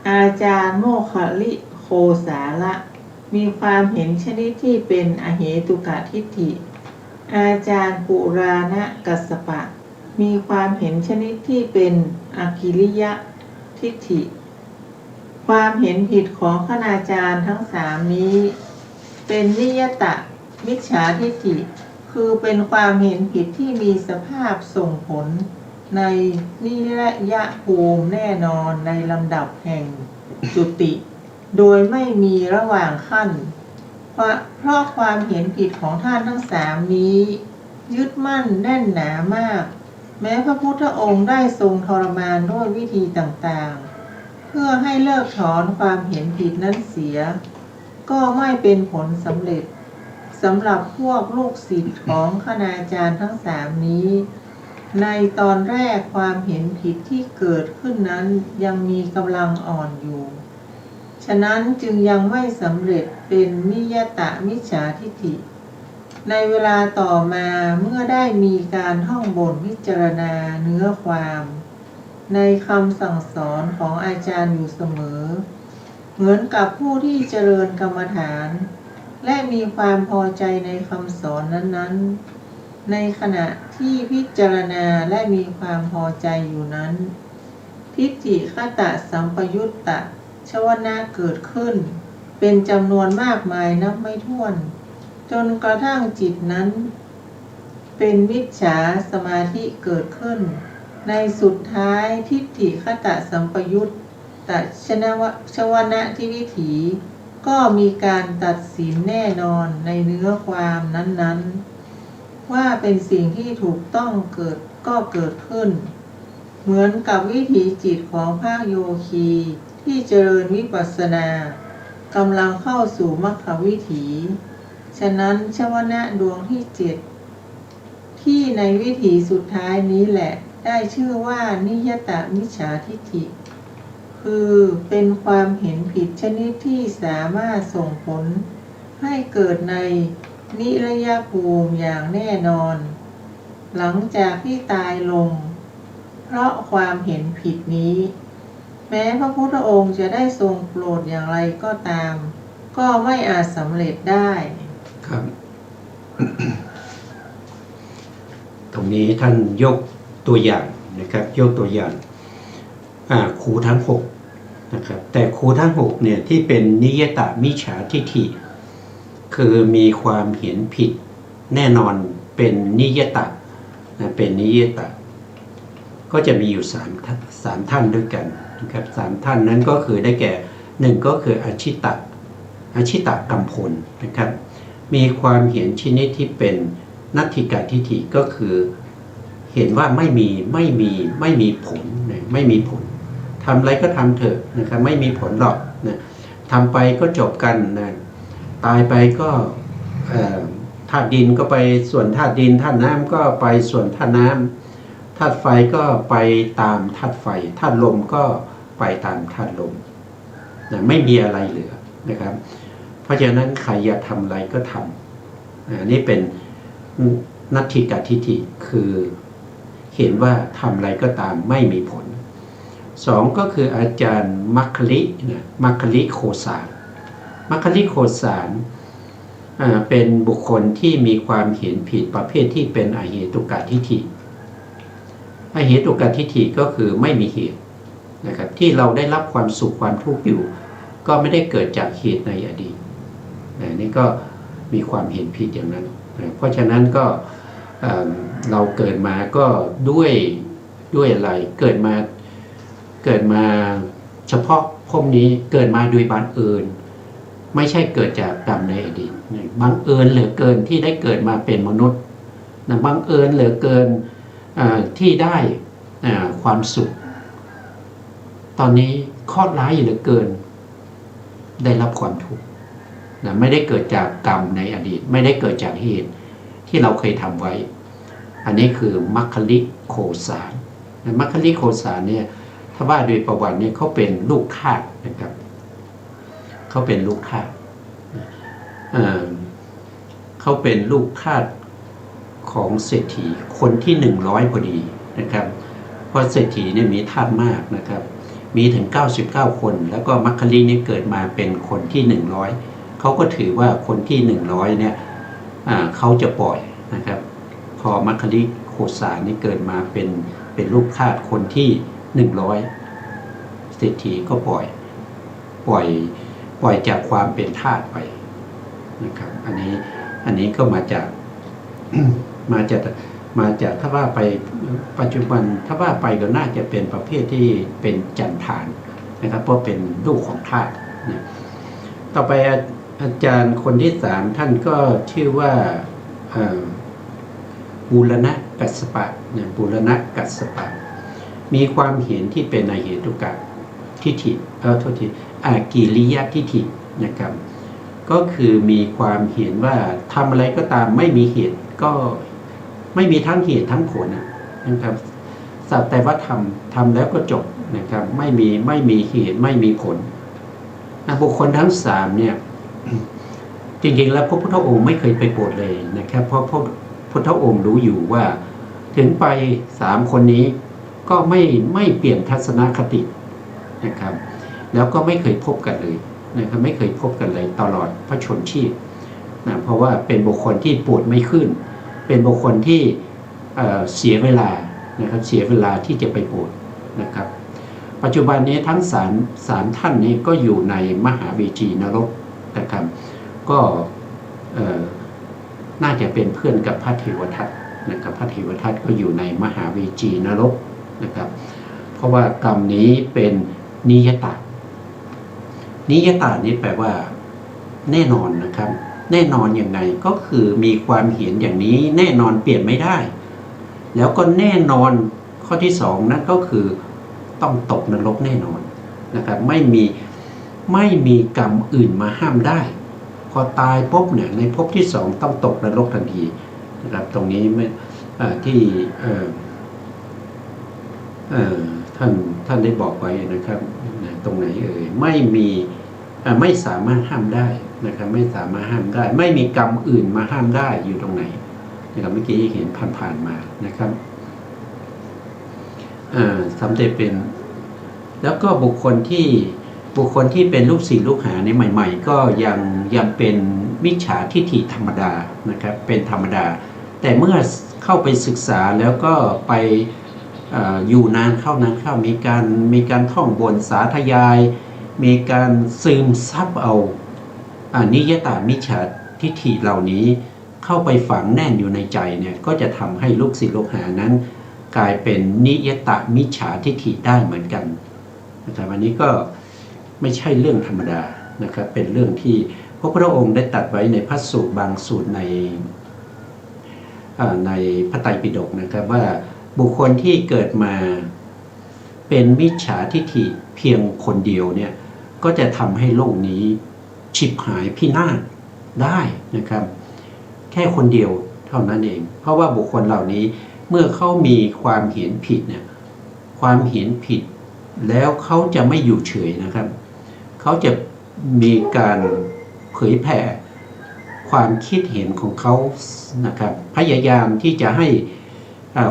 อาจารย์โมคคลิโคสาละมีความเห็นชนิดที่เป็นอเหตุกทิฏฐิอาจารย์ปุราณกัสสปะมีความเห็นชนิดที่เป็นอกิริยทิฏฐิความเห็นผิดของคณาจารย์ทั้ง3นี้เป็นนิยตมิจฉาทิฏฐิคือเป็นความเห็นผิดที่มีสภาพส่งผลในนิยภูมิแน่นอนในลำดับแห่งจุติโดยไม่มีระหว่างขั้นเพราะความเห็นผิดของท่านทั้ง3นี้ยึดมั่นแน่นหนามากแม้พระพุทธองค์ได้ทรงทรมานด้วยวิธีต่างๆเพื่อให้เลิกถอนความเห็นผิดนั้นเสียก็ไม่เป็นผลสำเร็จสำหรับพวกลูกศิษย์ของคณาจารย์ทั้ง3นี้ในตอนแรกความเห็นผิดที่เกิดขึ้นนั้นยังมีกำลังอ่อนอยู่ฉะนั้นจึงยังไม่สำเร็จเป็นนิยตมิจฉาทิฏฐิในเวลาต่อมาเมื่อได้มีการท่องบทพิจารณาเนื้อความในคำสั่งสอนของอาจารย์อยู่เสมอเหมือนกับผู้ที่เจริญกรรมฐานและมีความพอใจในคำสอนนั้นๆในขณะที่พิจารณาและมีความพอใจอยู่นั้นทิฏฐิคตสัมปยุตตะชวนะเกิดขึ้นเป็นจำนวนมากมายนับไม่ถ้วนจนกระทั่งจิตนั้นเป็นมิจฉาสมาธิเกิดขึ้นในสุดท้ายทิฏฐิคตสัมปยุตตะชวนะที่วิถีก็มีการตัดสินแน่นอนในเนื้อความนั้นๆว่าเป็นสิ่งที่ถูกต้องเกิดขึ้นเหมือนกับวิถีจิตของพระโยคีที่เจริญวิปัสสนากำลังเข้าสู่มรรควิถีฉะนั้นชวนะดวงที่7ที่ในวิถีสุดท้ายนี้แหละได้ชื่อว่านิยตมิจฉาทิฏฐิคือเป็นความเห็นผิดชนิดที่สามารถส่งผลให้เกิดใน นิรยภูมิอย่างแน่นอน หลังจากที่ตายลง เพราะความเห็นผิดนี้ แม้พระพุทธองค์จะได้ทรงโปรดอย่างไรก็ตาม ก็ไม่อาจสำเร็จได้ครับ ตรงนี้ท่านยกตัวอย่างนะครับยกตัวอย่างครูทั้ง6นะครับแต่ครูทั้ง6เนี่ยที่เป็นนิยตมิจฉาทิฏฐิคือมีความเห็นผิดแน่นอนเป็นนิยตเป็นนิยตก็จะมีอยู่3ท่านด้วยกันนะครับ3ท่านนั้นก็คือได้แก่1ก็คืออชิตกัมพลนะครับมีความเห็นชนิดที่เป็นนัตถิกาทิฏฐิก็คือเห็นว่าไม่มีผลไม่มีผลทำอะไรก็ทำเถอะนะครับไม่มีผลหรอกนะทำไปก็จบกันนะตายไปก็ธาตุดินก็ไปส่วนธาตุดินธาตุน้ำก็ไปส่วนธาตุน้ำธาตุไฟก็ไปตามธาตุไฟธาตุลมก็ไปตามธาตุลมนะไม่มีอะไรเหลือนะครับเพราะฉะนั้นใครอยากทำอะไรก็ทำนี่เป็นนัตถิกาทิฏฐิคือเห็นว่าทำอะไรก็ตามไม่มีผล2ก็คืออาจารย์มัคคลิโคสารเป็นบุคคลที่มีความเห็นผิดประเภทที่เป็นอเหตุกาทิฏฐิอเหตุกาทิฏฐิก็คือไม่มีเหตุนะครับที่เราได้รับความสุขความทุกข์อยู่ก็ไม่ได้เกิดจากเหตุในอดีตนี่ก็มีความเห็นผิดอย่างนั้นเพราะฉะนั้นก็เราเกิดมาก็ด้วยอะไรเกิดมาเฉพาะภพนี้เกิดมาโดยบังเอิญไม่ใช่เกิดจากกรรมในอดีตบังเอิญเหลือเกินที่ได้เกิดมาเป็นมนุษย์บังเอิญเหลือเกินที่ได้ความสุขตอนนี้เคราะห์ร้ายเหลือเกินได้รับความทุกข์ไม่ได้เกิดจากกรรมในอดีตไม่ได้เกิดจากเหตุที่เราเคยทำไว้อันนี้คือมัคคลิโคสารมัคคลิโคสารเนี่ยถ้าว่าโดยประวัติเนี่ยเขาเป็นลูกทาสนะครับเขาเป็นลูกทาสเขาเป็นลูกทาสของเศรษฐีคนที่100พอดีนะครับเพราะเศรษฐีเนี่ยมีทาสมากนะครับมีถึง99คนแล้วก็มัคคลินี่เกิดมาเป็นคนที่100เขาก็ถือว่าคนที่100เนี่ยเขาจะปล่อยนะครับพอมัคคลิโคสารนี่เกิดมาเป็นลูกทาสคนที่100เศรษฐีก็ปล่อยจากความเป็นทาสไปนะครับอันนี้ก็มาจาก มาจากถ้าว่าไปปัจจุบันถ้าว่าไปก็น่าจะเป็นประเภทที่เป็นจันทานนะครับเพราะเป็นลูกของทาสนะต่อไปอาจารย์คนที่3ท่านก็ชื่อว่าบูรณกัสสปะบูรณกัสสปะมีความเห็นที่เป็นอเหตุกะทิฏฐิโทษทีอากิริยทิฏฐินะครับก็คือมีความเห็นว่าทำอะไรก็ตามไม่มีเหตุก็ไม่มีทั้งเหตุทั้งผลนะครับสักแต่ว่าทำแล้วก็จบนะครับไม่มีเหตุไม่มีผลบุคคลทั้ง3เนี่ยจริงๆแล้วพระพุทธองค์ไม่เคยไปโปรดเลยนะครับเพราะพระพุทธองค์รู้อยู่ว่าถึงไป3คนนี้ก็ไม่เปลี่ยนทัศนคตินะครับแล้วก็ไม่เคยพบกันเลยนะครับไม่เคยพบกันเลยตลอดพระชนชีพนะเพราะว่าเป็นบุคคลที่ปวดไม่ขึ้นเป็นบุคคลที่เสียเวลานะครับเสียเวลาที่จะไปปวดนะครับปัจจุบันนี้ทั้งสามท่านนี้ก็อยู่ในมหาเวจีนรกนะครับก็น่าจะเป็นเพื่อนกับพระเทวทัตนะครับพระเทวทัตก็อยู่ในมหาเวจีนรกนะครับเพราะว่ากรรมนี้เป็นนิยตนี้แปลว่าแน่นอนนะครับแน่นอนยังไงก็คือมีความเห็นอย่างนี้แน่นอนเปลี่ยนไม่ได้แล้วก็แน่นอนข้อที่2นั่นก็คือต้องตกนรกแน่นอนนะครับไม่มีกรรมอื่นมาห้ามได้พอตายปุ๊บเนี่ยในภพที่2ต้องตกนรกทันทีนะครับตรงนี้ที่ท่านได้บอกไว้นะครับตรงไหนไม่มี ไม่สามารถห้ามได้นะครับไม่สามารถห้ามได้ไม่มีกรรมอื่นมาห้ามได้อยู่ตรงไหนนะครับเมื่อกี้เห็นผ่านๆมานะครับสำเร็จเป็นแล้วก็บุคคลที่เป็นลูกศิษย์ลูกหาในใหม่ๆก็ยังเป็นมิจฉาทิฏฐิธรรมดานะครับเป็นธรรมดาแต่เมื่อเข้าไปศึกษาแล้วก็ไปอยู่นานเข้ามีการท่องบนสาธยายมีการซึมซับเอานิยตามิจฉาทิฏฐิเหล่านี้เข้าไปฝังแน่นอยู่ในใจเนี่ยก็จะทำให้ลูกศิษย์ลูกหานั้นกลายเป็นนิยตามิจฉาทิฏฐิได้เหมือนกันแต่วันนี้ก็ไม่ใช่เรื่องธรรมดานะครับเป็นเรื่องที่พระพุทธองค์ได้ตรัสไว้ในพระสูตรบางสูตรในพระไตรปิฎกนะครับว่าบุคคลที่เกิดมาเป็นมิจฉาทิฏฐิเพียงคนเดียวเนี่ยก็จะทำให้โลกนี้ฉิบหายพินาศได้นะครับแค่คนเดียวเท่านั้นเองเพราะว่าบุคคลเหล่านี้เมื่อเขามีความเห็นผิดเนี่ยความเห็นผิดแล้วเขาจะไม่อยู่เฉยนะครับเขาจะมีการเผยแผ่ความคิดเห็นของเขานะครับพยายามที่จะให้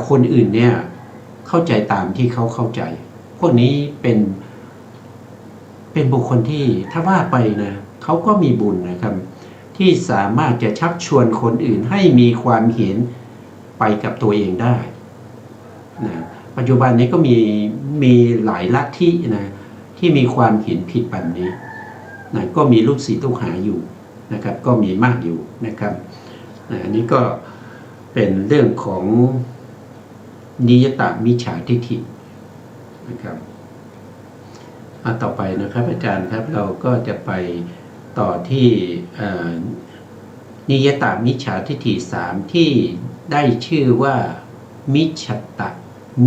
คนอื่นเนี่ยเข้าใจตามที่เขาเข้าใจพวกนี้เป็นบุคคลที่ถ้าว่าไปนะเขาก็มีบุญนะครับที่สามารถจะชักชวนคนอื่นให้มีความเห็นไปกับตัวเองได้นะปัจจุบันนี้ก็มีหลายลัทธินะที่มีความเห็นผิดแบบนี้นะก็มีลูกศิษย์ลูกหาอยู่นะครับก็มีมากอยู่นะครับอันนี้ก็เป็นเรื่องของนิยตามิจฉาทิฏฐินะครับต่อไปนะครับอาจารย์ครับเราก็จะไปต่อที่นิยตามิจฉาทิฏฐิ3ที่ได้ชื่อว่ามิจฉต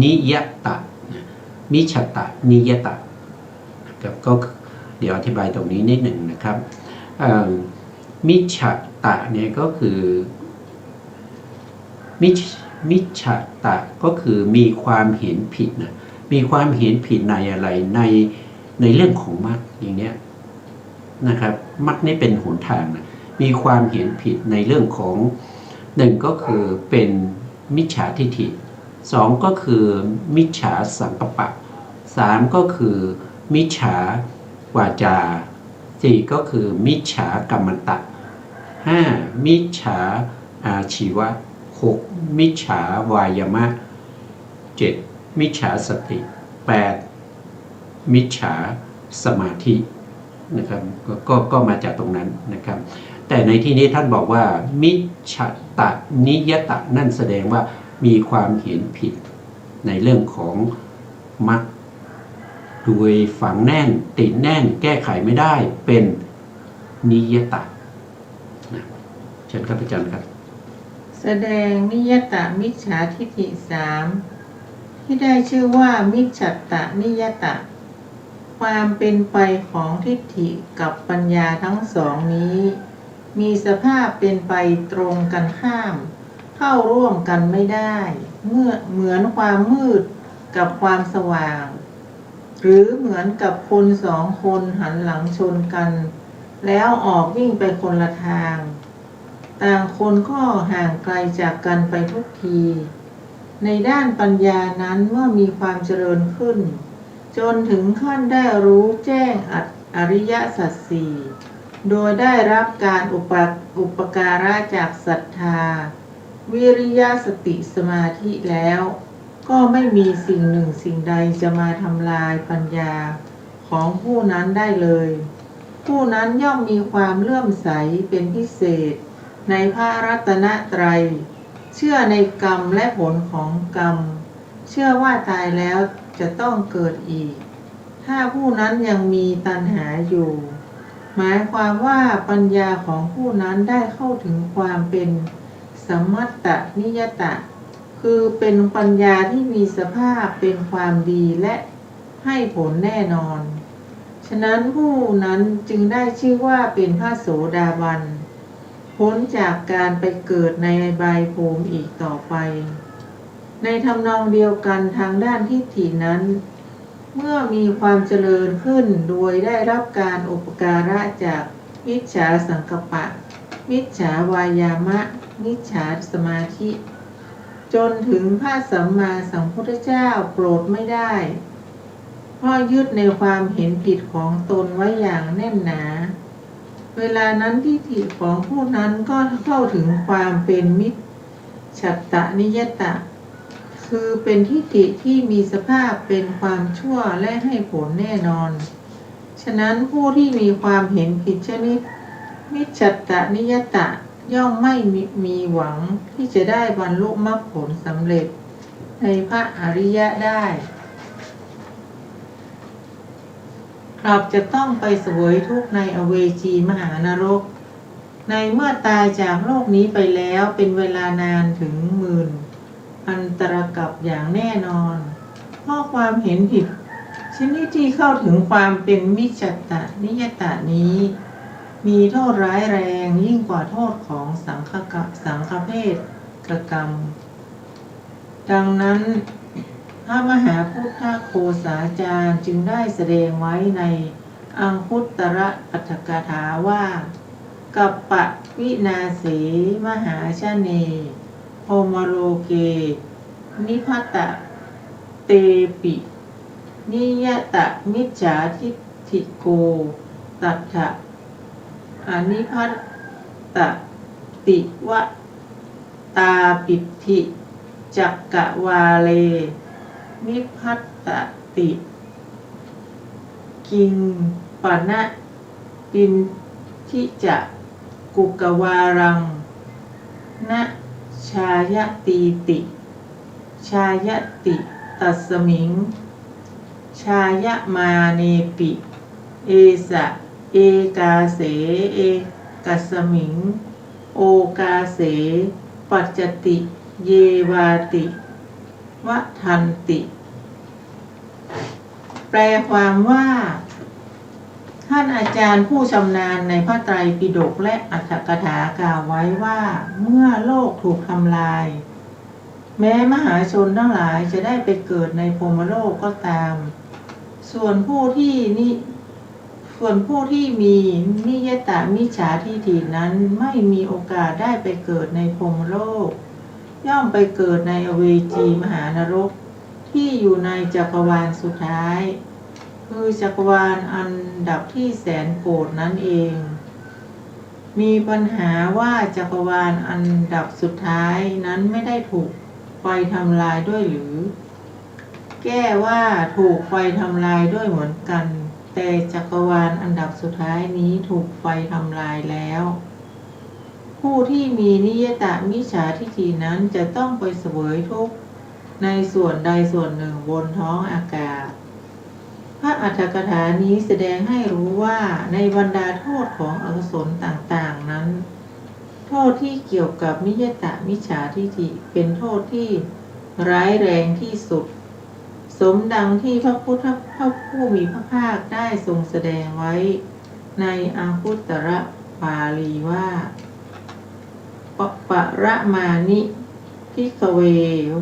นิยตะมิจฉตนิยตะนะครับก็เดี๋ยวอธิบายตรงนี้นิดหนึ่งนะครับมิจฉตะเนี่ยก็คือมิจฉตะก็คือมีความเห็นผิดนะมีความเห็นผิดในอะไรในเรื่องของมรรคอย่างเนี้ยนะครับมรรคนี่เป็นหนทางนะมีความเห็นผิดในเรื่องของ1ก็คือเป็นมิจฉาทิฏฐิ2ก็คือมิจฉาสังกัปปะ3ก็คือมิจฉาวาจา4ก็คือมิจฉากรรมตะ5มิจฉาอาชีวะ6มิจฉาวายามะ7มิจฉาสติ8มิจฉาสมาธินะครับก็มาจากตรงนั้นนะครับแต่ในที่นี้ท่านบอกว่ามิจฉตนิยตะนั่นแสดงว่ามีความเห็นผิดในเรื่องของมรรคโดยฝังแน่นติดแน่นแก้ไขไม่ได้เป็นนิยตะนะเชิญครับอาจารย์ครับแสดงนิยตมิจฉาทิฏฐิ3ที่ได้ชื่อว่ามิจฉตนิยตะความเป็นไปของทิฏฐิกับปัญญาทั้งสองนี้มีสภาพเป็นไปตรงกันข้ามเข้าร่วมกันไม่ได้เหมือนความมืดกับความสว่างหรือเหมือนกับคน2คนหันหลังชนกันแล้วออกวิ่งไปคนละทางต่างคนก็ห่างไกลจากกันไปทุกทีในด้านปัญญานั้นเมื่อมีความเจริญขึ้นจนถึงขั้นได้รู้แจ้งอริยสัจสี่โดยได้รับการอุปการะจากศรัทธาวิริยะสติสมาธิแล้วก็ไม่มีสิ่งหนึ่งสิ่งใดจะมาทำลายปัญญาของผู้นั้นได้เลยผู้นั้นย่อมมีความเลื่อมใสเป็นพิเศษในพระรัตนตรัยเชื่อในกรรมและผลของกรรมเชื่อว่าตายแล้วจะต้องเกิดอีกถ้าผู้นั้นยังมีตัณหาอยู่หมายความว่าปัญญาของผู้นั้นได้เข้าถึงความเป็นสัมมัตตนิยตะคือเป็นปัญญาที่มีสภาพเป็นความดีและให้ผลแน่นอนฉะนั้นผู้นั้นจึงได้ชื่อว่าเป็นพระโสดาบันพ้นจากการไปเกิดในอบายภูมิอีกต่อไปในทำนองเดียวกันทางด้านทิฏฐินั้น เมื่อมีความเจริญขึ้นโดยได้รับการอุปการะจากมิจฉาสังกัปปะมิจฉาวายามะมิจฉาสมาธิจนถึงพระสัมมาสัมพุทธเจ้าโปรดไม่ได้เพราะยึดในความเห็นผิดของตนไว้อย่างแน่นหนาเวลานั้นทิฏฐิของผู้นั้นก็เข้าถึงความเป็นมิจฉัตตนิยตะคือเป็นทิฏฐิที่มีสภาพเป็นความชั่วและให้ผลแน่นอนฉะนั้นผู้ที่มีความเห็นผิดชนิดมิจฉัตตนิยตะย่อมไม่มีหวังที่จะได้บรรลุมรรคผลสำเร็จในพระอริยะได้เราจะต้องไปเสวยทุกข์ในอเวจีมหานรกในเมื่อตายจากโลกนี้ไปแล้วเป็นเวลานานถึง10,000 อันตรกับอย่างแน่นอนเพราะความเห็นผิดชนิดที่เข้าถึงความเป็นมิจฉัตตนิยตะนี้มีโทษร้ายแรงยิ่งกว่าโทษของสังฆเพศกรรมดังนั้นพระมหาพุทธโฆษาจารย์จึงได้แสดงไว้ในอังคุตตรปัฏฐกถาว่ากัปปะวินาสีมหาชเนโพมโลเกนิพัตตะเตปินิยตะมิจฉาทิฏฐิโกตัฏฐะอนิพัตตติวะตาปิธิจักกะวาเลนิพัตตติกิงปะนะปินทิจะกุกวารังนะชายตีติชายติตัสมิงชายมาเนปิเอสะเอกาเสเอกัสมิงโอกาเสปัจจติเยวาติวะทันติแปลความว่าท่านอาจารย์ผู้ชำนาญในพระไตรปิฎกและอรรถกถากล่าวไว้ว่าเมื่อโลกถูกทำลายแม้มหาชนทั้งหลายจะได้ไปเกิดในพรหมโลกก็ตามส่วนผู้ที่มีนิยตมิจฉาทิฏฐินั้นไม่มีโอกาสได้ไปเกิดในพรหมโลกย่อมไปเกิดในอเวจีมหานรกที่อยู่ในจักรวาลสุดท้ายคือจักรวาลอันดับที่แสนโกรธนั่นเองมีปัญหาว่าจักรวาลอันดับสุดท้ายนั้นไม่ได้ถูกไฟทำลายด้วยหรือแก้ว่าถูกไฟทำลายด้วยเหมือนกันแต่จักรวาลอันดับสุดท้ายนี้ถูกไฟทำลายแล้วผู้ที่มีนิยตมิจฉาทิฏฐินั้นจะต้องไปเสวยทุกข์ในส่วนใดส่วนหนึ่งบนท้องอากาศพระอรรถกถานี้แสดงให้รู้ว่าในบรรดาโทษของอกุศลต่างๆนั้นโทษที่เกี่ยวกับนิยตมิจฉาทิฏฐิเป็นโทษที่ร้ายแรงที่สุดสมดังที่พระผู้มีพระภาคได้ทรงแสดงไว้ในอังคุตตรปาลีว่าปะระมานิภิกขเว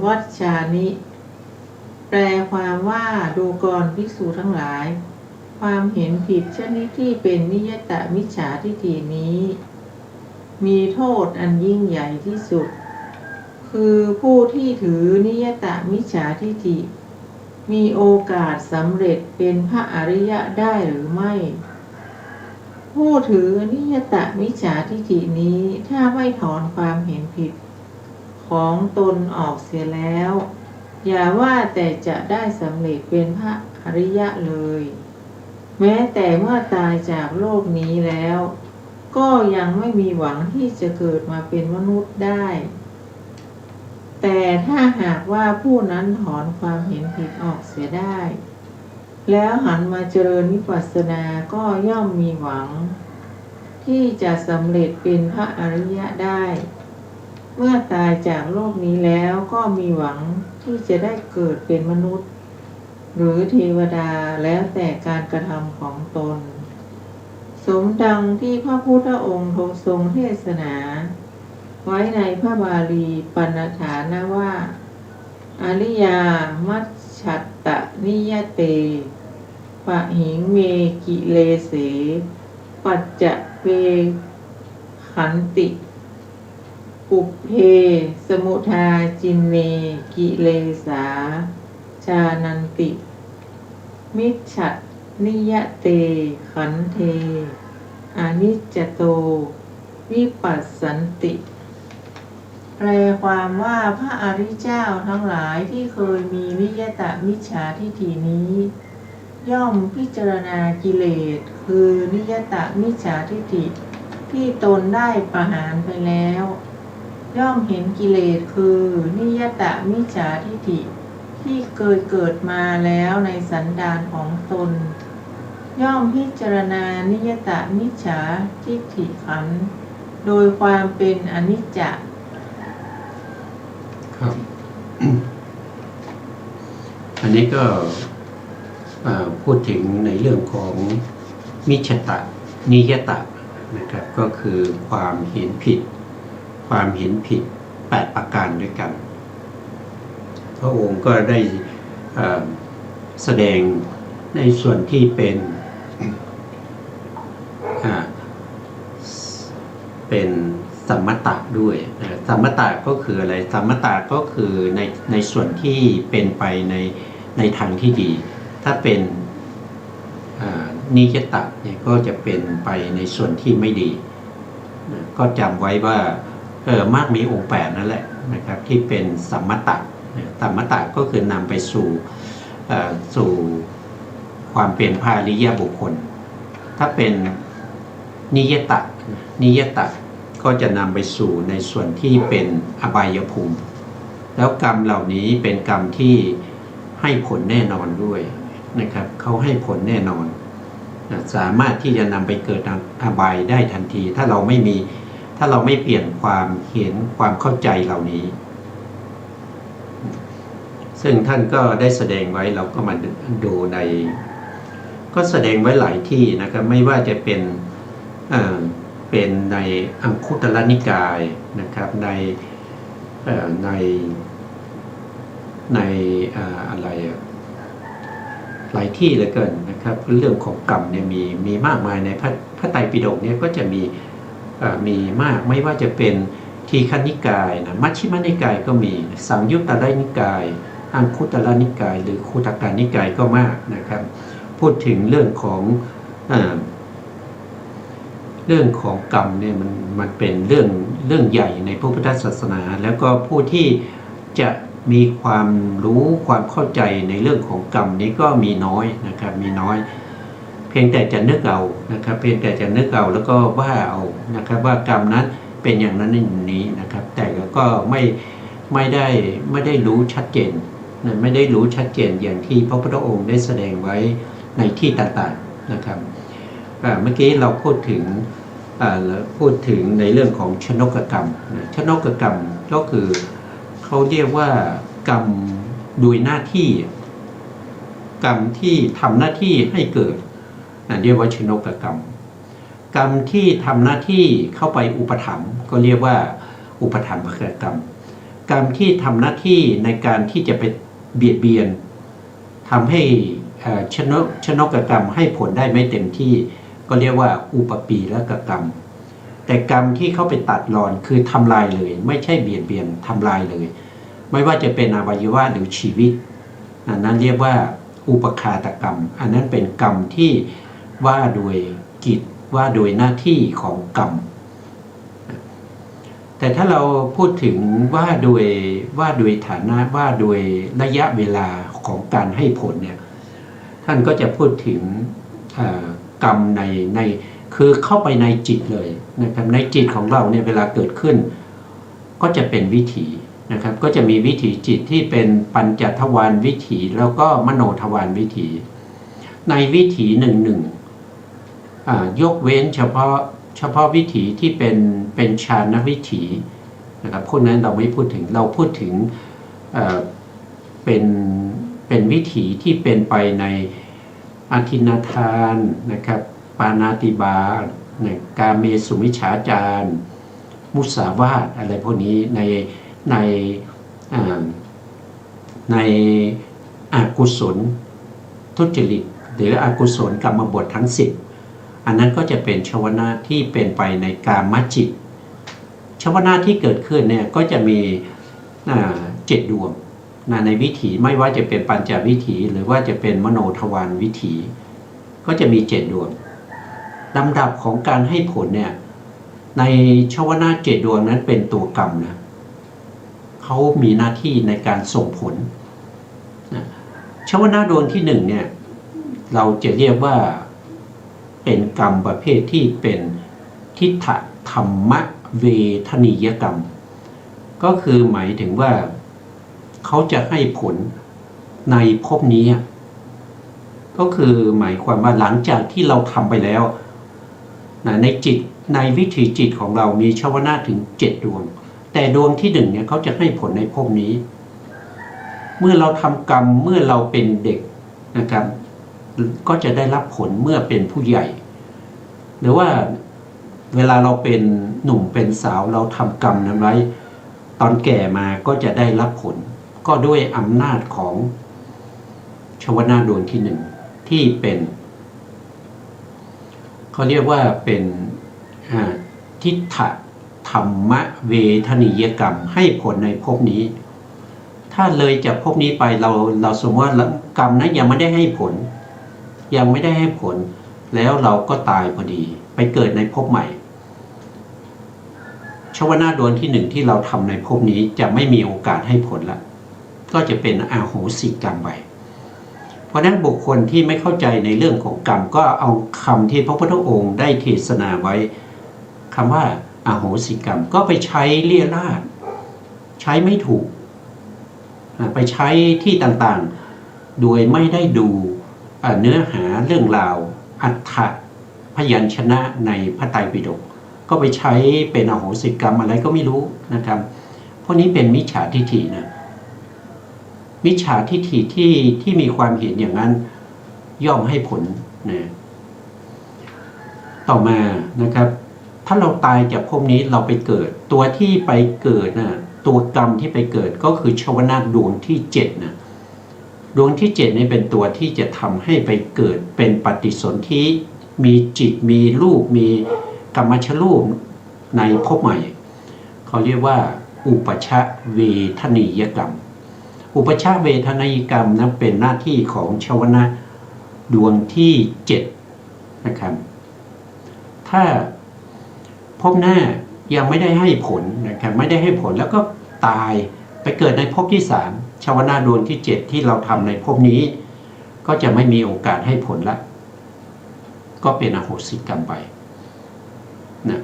วัชชานิแปลความว่าดูก่อนภิกษุทั้งหลายความเห็นผิดชนิดที่เป็นนิยตมิจฉาทิฏฐินี้มีโทษอันยิ่งใหญ่ที่สุดคือผู้ที่ถือนิยตมิจฉาทิฏฐิมีโอกาสสำเร็จเป็นพระอริยะได้หรือไม่ผู้ถือนิยตมิจฉาทิฏฐินี้ถ้าไม่ถอนความเห็นผิดของตนออกเสียแล้วอย่าว่าแต่จะได้สำเร็จเป็นพระอริยะเลยแม้แต่เมื่อตายจากโลกนี้แล้วก็ยังไม่มีหวังที่จะเกิดมาเป็นมนุษย์ได้แต่ถ้าหากว่าผู้นั้นถอนความเห็นผิดออกเสียได้แล้วหันมาเจริญวิปัสสนาก็ย่อมมีหวังที่จะสำเร็จเป็นพระอริยะได้เมื่อตายจากโลกนี้แล้วก็มีหวังที่จะได้เกิดเป็นมนุษย์หรือเทวดาแล้วแต่การกระทำของตนสมดังที่พระพุทธองค์ทรงเทศนาไว้ในพระบาลีปัณณฐานะว่าอริยามัชฌ ฉัตตนิยเตปะหิงเมกิเลเสปัจจะเวขันติปุพเพสมุทาจินเนกิเลสาชานันติมิจฉัตนิยเตขันเทอนิจจโตวิปัสสันติแปลความว่าพระอริยเจ้าทั้งหลายที่เคยมีนิยตมิจฉาทิฏฐินี้ ย่อมพิจารณากิเลสคือนิยตมิจฉาทิฏฐิที่ตนได้ประหารไปแล้ว ย่อมเห็นกิเลสคือนิยตมิจฉาทิฏฐิที่เคยเกิดมาแล้วในสันดานของตน ย่อมพิจารณานิยตมิจฉาทิฏฐิขันธ์โดยความเป็นอนิจจ์ครับ อันนี้ก็พูดถึงในเรื่องของมิจฉตะนิยตะนะครับก็คือความเห็นผิด8ประการด้วยกันพระองค์ก็ได้แสดงในส่วนที่เป็นสัมมตะด้วยสัมมตะก็คืออะไรสัมมตะก็คือในส่วนที่เป็นไปในทางที่ดีถ้าเป็นนิยตะเนี่ยก็จะเป็นไปในส่วนที่ไม่ดีก็จำไว้ว่ามากมีองค์8นั่นแหละนะครับที่เป็นสัมมตะสัมมตะก็คือนำไปสู่ความเป็นพระอริยบุคคลถ้าเป็นนิยตะก็จะนำไปสู่ในส่วนที่เป็นอบายภูมิแล้วกรรมเหล่านี้เป็นกรรมที่ให้ผลแน่นอนด้วยนะครับเขาให้ผลแน่นอนสามารถที่จะนำไปเกิดอบายได้ทันทีถ้าเราไม่เปลี่ยนความเห็นความเข้าใจเหล่านี้ซึ่งท่านก็ได้แสดงไว้เราก็มาดูก็แสดงไว้หลายที่นะครับไม่ว่าจะเป็นในอังคุตรนิกายนะครับในอะไรหลายที่เหลือเกินนะครับเรื่องของกรรมเนี่ยมีมากมายในพระไตรปิฎกเนี่ยก็จะมีมากไม่ว่าจะเป็นทีฆนิกายนะมัชฌิมนิกายก็มีสังยุตตนิกายอังคุตรนิกายหรือคูตกนิกายก็มากนะครับพูดถึงเรื่องของกรรมเนี่ยมันเป็นเรื่องใหญ่ในพระพุทธศาสนาแล้วก็ผู้ที่จะมีความรู้ความเข้าใจในเรื่องของกรรมนี้ก็มีน้อยนะครับมีน้อยเพียงแต่จะนึกเอานะครับเพียงแต่จะนึกเอาแล้วก็ว่าเอานะครับว่ากรรมนั้นเป็นอย่างนั้นอย่างนี้นะครับแต่ก็ไม่ได้รู้ชัดเจนไม่ได้รู้ชัดเจนอย่างที่พระพุทธองค์ได้แสดงไว้ในที่ต่างๆนะครับเมื่อกี้เราพูดถึงในเรื่องของชนกกรรมชนกกรรมก็คือเขาเรียกว่ากรรมโดยหน้าที่กรรมที่ทำหน้าที่ให้เกิดเรียกว่าชนกกรรมกรรมที่ทำหน้าที่เข้าไปอุปถัมภ์ก็เรียกว่าอุปถัมภกกรรมกรรมที่ทำหน้าที่ในการที่จะไปเบียดเบียนทำให้ชนกกรรมให้ผลได้ไม่เต็มที่ก็เรียกว่าอุปปีและกรรมแต่กรรมที่เข้าไปตัดรอนคือทำลายเลยไม่ใช่เบียดเบียนทำลายเลยไม่ว่าจะเป็นอวัยวะหรือชีวิตนั้นเรียกว่าอุปคาตกรรมอันนั้นเป็นกรรมที่ว่าโดยกิจว่าโดยหน้าที่ของกรรมแต่ถ้าเราพูดถึงว่าโดยฐานะว่าโดยระยะเวลาของการให้ผลเนี่ยท่านก็จะพูดถึงกรรมในคือเข้าไปในจิตเลยนะครับในจิตของเราเนี่ยเวลาเกิดขึ้นก็จะเป็นวิถีนะครับก็จะมีวิถีจิตที่เป็นปัญจทวารวิถีแล้วก็มโนทวารวิถีในวิถีหนึ่งยกเว้นเฉพาะวิถีที่เป็นฌานวิถีนะครับพวกนั้นเราไม่พูดถึงเราพูดถึงเป็นวิถีที่เป็นไปในอทินนาทานนะครับปาณาติบาตกาเมสุมิจฉาจารมุสาวาทอะไรพวกนี้ใน อกุศลทุจริตหรืออกุศลกรรมบททั้ง10อันนั้นก็จะเป็นชวนะที่เป็นไปในกามจิตชวนะที่เกิดขึ้นเนี่ยก็จะมี7 ดวงในวิถีไม่ว่าจะเป็นปัญจวิถีหรือว่าจะเป็นมโนทวารวิถีก็จะมี7 ดวงลำดับของการให้ผลเนี่ยในชวนะ7 ดวงนั้นเป็นตัวกรรมนะเขามีหน้าที่ในการส่งผลนะชวนะดวงที่1เนี่ยเราจะเรียกว่าเป็นกรรมประเภทที่เป็นทิฏฐธรรมเวทนิยกรรมก็คือหมายถึงว่าเขาจะให้ผลในภพนี้ก็คือหมายความว่าหลังจากที่เราทำไปแล้วในจิตในวิถีจิตของเรามีชวนะถึง7 ดวงแต่ดวงที่1เนี่ยเขาจะให้ผลในภพนี้เมื่อเราทำกรรมเมื่อเราเป็นเด็กนะครับก็จะได้รับผลเมื่อเป็นผู้ใหญ่หรือว่าเวลาเราเป็นหนุ่มเป็นสาวเราทำกรรมนั้นไว้ตอนแก่มาก็จะได้รับผลก็ด้วยอำนาจของชวนะดวงที่1ที่เป็นเขาเรียกว่าเป็นทิฏฐธรรมเวทนิยกรรมให้ผลในภพนี้ถ้าเลยจากภพนี้ไปเราสมมติว่ากรรมนั้นยังไม่ได้ให้ผลแล้วเราก็ตายพอดีไปเกิดในภพใหม่ชวนะดวงที่1ที่เราทำในภพนี้จะไม่มีโอกาสให้ผลละก็จะเป็นอโหสิกรรมไปเพราะนั้นบุคคลที่ไม่เข้าใจในเรื่องของกรรมก็เอาคำที่พระพุทธองค์ได้เทศนาไว้คำว่าอโหสิกรรมก็ไปใช้เลี่ยราดใช้ไม่ถูกไปใช้ที่ต่างๆโดยไม่ได้ดูเนื้อหาเรื่องราวอรรถพยัญชนะในพระไตรปิฎกก็ไปใช้เป็นอโหสิกรรมอะไรก็ไม่รู้นะครับพวกนี้เป็นมิจฉาทิฏฐินะมิจฉาทิฏฐิที่มีความเห็นอย่างนั้นย่อมให้ผลนะต่อมานะครับถ้าเราตายจากภพนี้เราไปเกิดตัวที่ไปเกิดนะตัวกรรมที่ไปเกิดก็คือชวนะดวงที่7นะดวงที่7นี่เป็นตัวที่จะทำให้ไปเกิดเป็นปฏิสนธิมีจิตมีรูปมีกรรมชรูปในภพใหม่เขาเรียกว่าอุปชเวทนิยกรรมอุปชาเวทนิยกรรมนั้นเป็นหน้าที่ของชวนะดวงที่7นะครับถ้าภพหน้ายังไม่ได้ให้ผลนะครับไม่ได้ให้ผลแล้วก็ตายไปเกิดในภพที่3ชวนะดวงที่7ที่เราทำในภพนี้ก็จะไม่มีโอกาสให้ผลละก็เป็นอโหสิกรรมไปนะ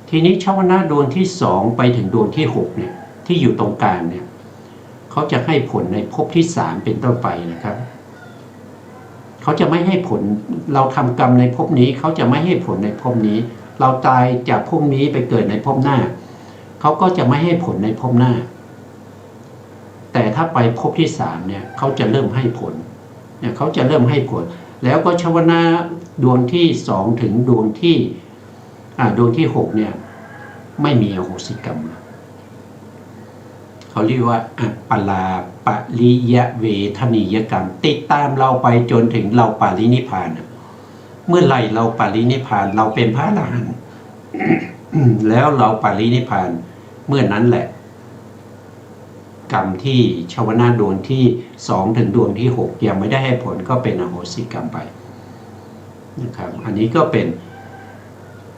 ทีนี้ชวนะดวงที่2ไปถึงดวงที่6เนี่ยที่อยู่ตรงกลางเนี่ยเขาจะให้ผลในภพที่3เป็นต้นไปนะครับเขาจะไม่ให้ผลเราทำกรรมในภพนี้เขาจะไม่ให้ผลในภพนี้เราตายจากภพนี้ไปเกิดในภพหน้าเขาก็จะไม่ให้ผลในภพหน้าแต่ถ้าไปภพที่3เนี่ยเขาจะเริ่มให้ผลเนี่ยเขาจะเริ่มให้ผลแล้วก็ชวนะดวงที่2ถึงดวงที่6เนี่ยไม่มีอโหสิกรรมเขาเรียกว่าอัปปลาปริยเวทนิยกรรมติดตามเราไปจนถึงเราปรินิพพานเมื่อไหร่เราปรินิพพานเราเป็นพระอรหันต์ แล้วเราปรินิพพานเมื่อนั้นแหละกรรมที่ชวนะดวงที่2ถึงดวงที่6ยังไม่ได้ให้ผลก็เป็นอโหสิกรรมไปนะครับอันนี้ก็เป็น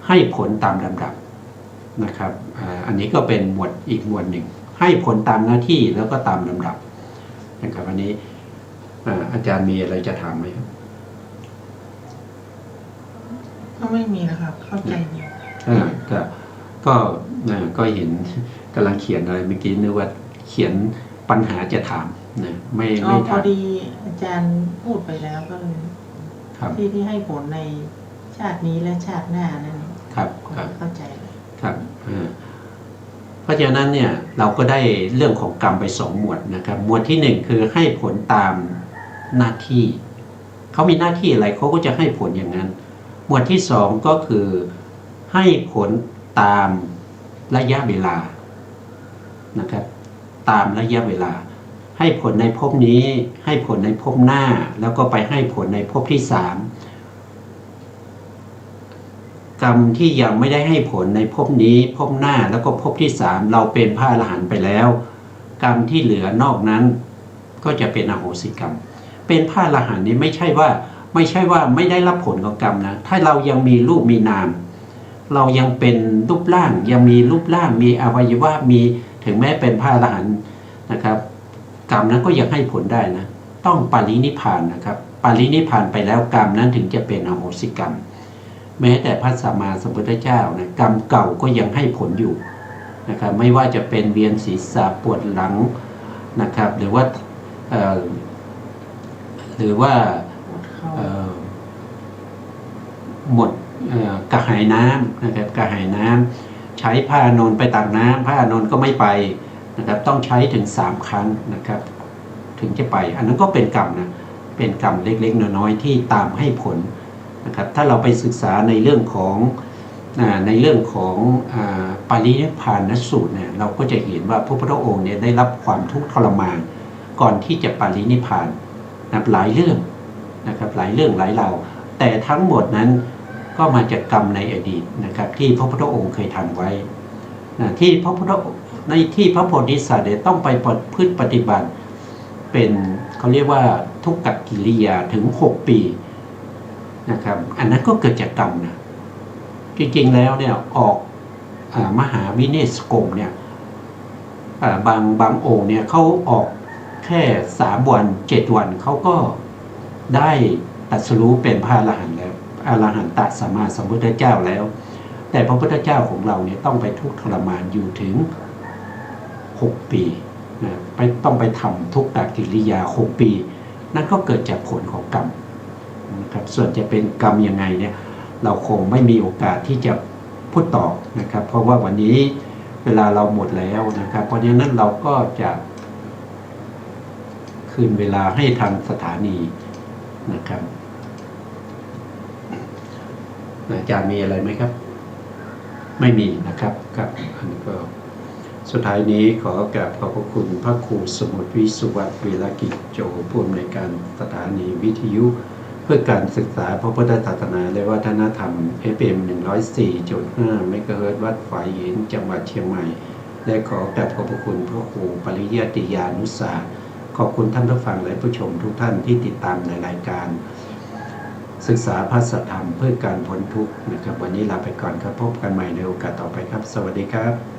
ให้ผลตามลำดับนะครับอันนี้ก็เป็นหมวดอีกหมวดหนึ่งให้ผลตามหน้าที่แล้วก็ตามลำดับนะครับอันนี้อาจารย์มีอะไรจะถามไหมครับก็ไม่มีแล้วครับเข้าใจดีก็เห็นกำลังเขียนอะไรเมื่อกี้นึกว่าเขียนปัญหาจะถามนะไม่ถามพอดีอาจารย์พูดไปแล้วก็เลยที่ให้ผลในชาตินี้และชาติหน้านั่นครับเข้าใจครับเพราะฉะนั้นเนี่ยเราก็ได้เรื่องของกรรมไป2หมวดนะครับหมวดที่1คือให้ผลตามหน้าที่เขามีหน้าที่อะไรเขาก็จะให้ผลอย่างนั้นหมวดที่2ก็คือให้ผลตามระยะเวลานะครับตามระยะเวลา ให้ผลในภพนี้ให้ผลในภพหน้าแล้วก็ไปให้ผลในภพที่สามกรรมที่ยังไม่ได้ให้ผลในภพนี้ภพหน้าแล้วก็ภพที่สามเราเป็นพระอรหันต์ไปแล้วกรรมที่เหลือนอกนั้นก็จะเป็นอโหสิกรรมเป็นพระอรหันต์นี้ไม่ใช่ว่าไม่ได้รับผลของกรรมนะถ้าเรายังมีรูปมีนามเรายังเป็นรูปร่างยังมีรูปร่างมีอวัยวะมีถึงแม้เป็นพระอรหันต์นะครับกรรมนั้นก็ยังให้ผลได้นะต้องปรินิพพานนะครับปรินิพพานไปแล้วกรรมนั้นถึงจะเป็นอโหสิกรรมแม้แต่พระสัมมาสัมพุทธเจ้านะกรรมเก่าก็ยังให้ผลอยู่นะครับไม่ว่าจะเป็นเวียนศีรษะปวดหลังนะครับหรือว่าหมดกระหายน้ำนะครับกระหายน้ำใช้ผ้าอานนท์ไปตักน้ำผ้าอานนท์ก็ไม่ไปนะครับต้องใช้ถึง3ครั้งนะครับถึงจะไปอันนั้นก็เป็นกรรมนะเป็นกรรมเล็กๆน้อยๆที่ตามให้ผลนะครับถ้าเราไปศึกษาในเรื่องของปรินิพพานสูตรเนี่ยเราก็จะเห็นว่าพระพุทธองค์เนี่ยได้รับความทุกข์ทรมานก่อนที่จะปรินิพพานนะหลายเรื่องนะครับหลายเรื่องหลายราวแต่ทั้งหมดนั้นก็มาจากกรรมในอดีตนะครับที่พระพุทธองค์เคยทำไว้นะที่พระโพธิสัตว์ต้องไปพฤติปฏิบัติเป็นเขาเรียกว่าทุกขกิริยาถึง6 ปีนะครับอันนั้นก็เกิดจากกรรมนะจริงๆแล้วเนี่ยออกมหาวิเนศกรมเนี่ยบางองค์เนี่ยเขาออกแค่3 วัน 7 วันเขาก็ได้ตรัสรู้เป็นพระอรหันต์แล้วอรหันตสัมมาสัมพุทธเจ้าแล้วแต่พระพุทธเจ้าของเราเนี่ยต้องไปทุกข์ทรมานอยู่ถึง6 ปีนะต้องไปทำทุกขกิริยา6 ปีนั่นก็เกิดจากผลของกรรมนะครับส่วนจะเป็นกรรมยังไงเนี่ยเราคงไม่มีโอกาสที่จะพูดต่อนะครับเพราะว่าวันนี้เวลาเราหมดแล้วนะครับเพราะฉะนั้นเราก็จะคืนเวลาให้ทางสถานีนะครับอาจารย์มีอะไรไหมครับไม่มีนะครับครับอันนี้ก็สุดท้ายนี้ขอกราบขอบพระคุณพระครูสมุทรวิสุวัตรวีรกิจโจผู้อำนวยการสถานีวิทยุเพื่อการศึกษาพระพุทธศาสนาและวัฒนธรรม FM 104.5 เมกะเฮิรตซ์วัดฝายหินจังหวัดเชียงใหม่และขอกราบขอบพระคุณพระครูปริยัติยานุสาสตร์ขอบคุณท่านผู้ฟังและผู้ชมทุกท่านที่ติดตามในรายการศึกษาพระสัทธรรมเพื่อการพ้นทุกข์นะครับวันนี้ลาไปก่อนครับพบกันใหม่ในโอกาสต่อไปครับสวัสดีครับ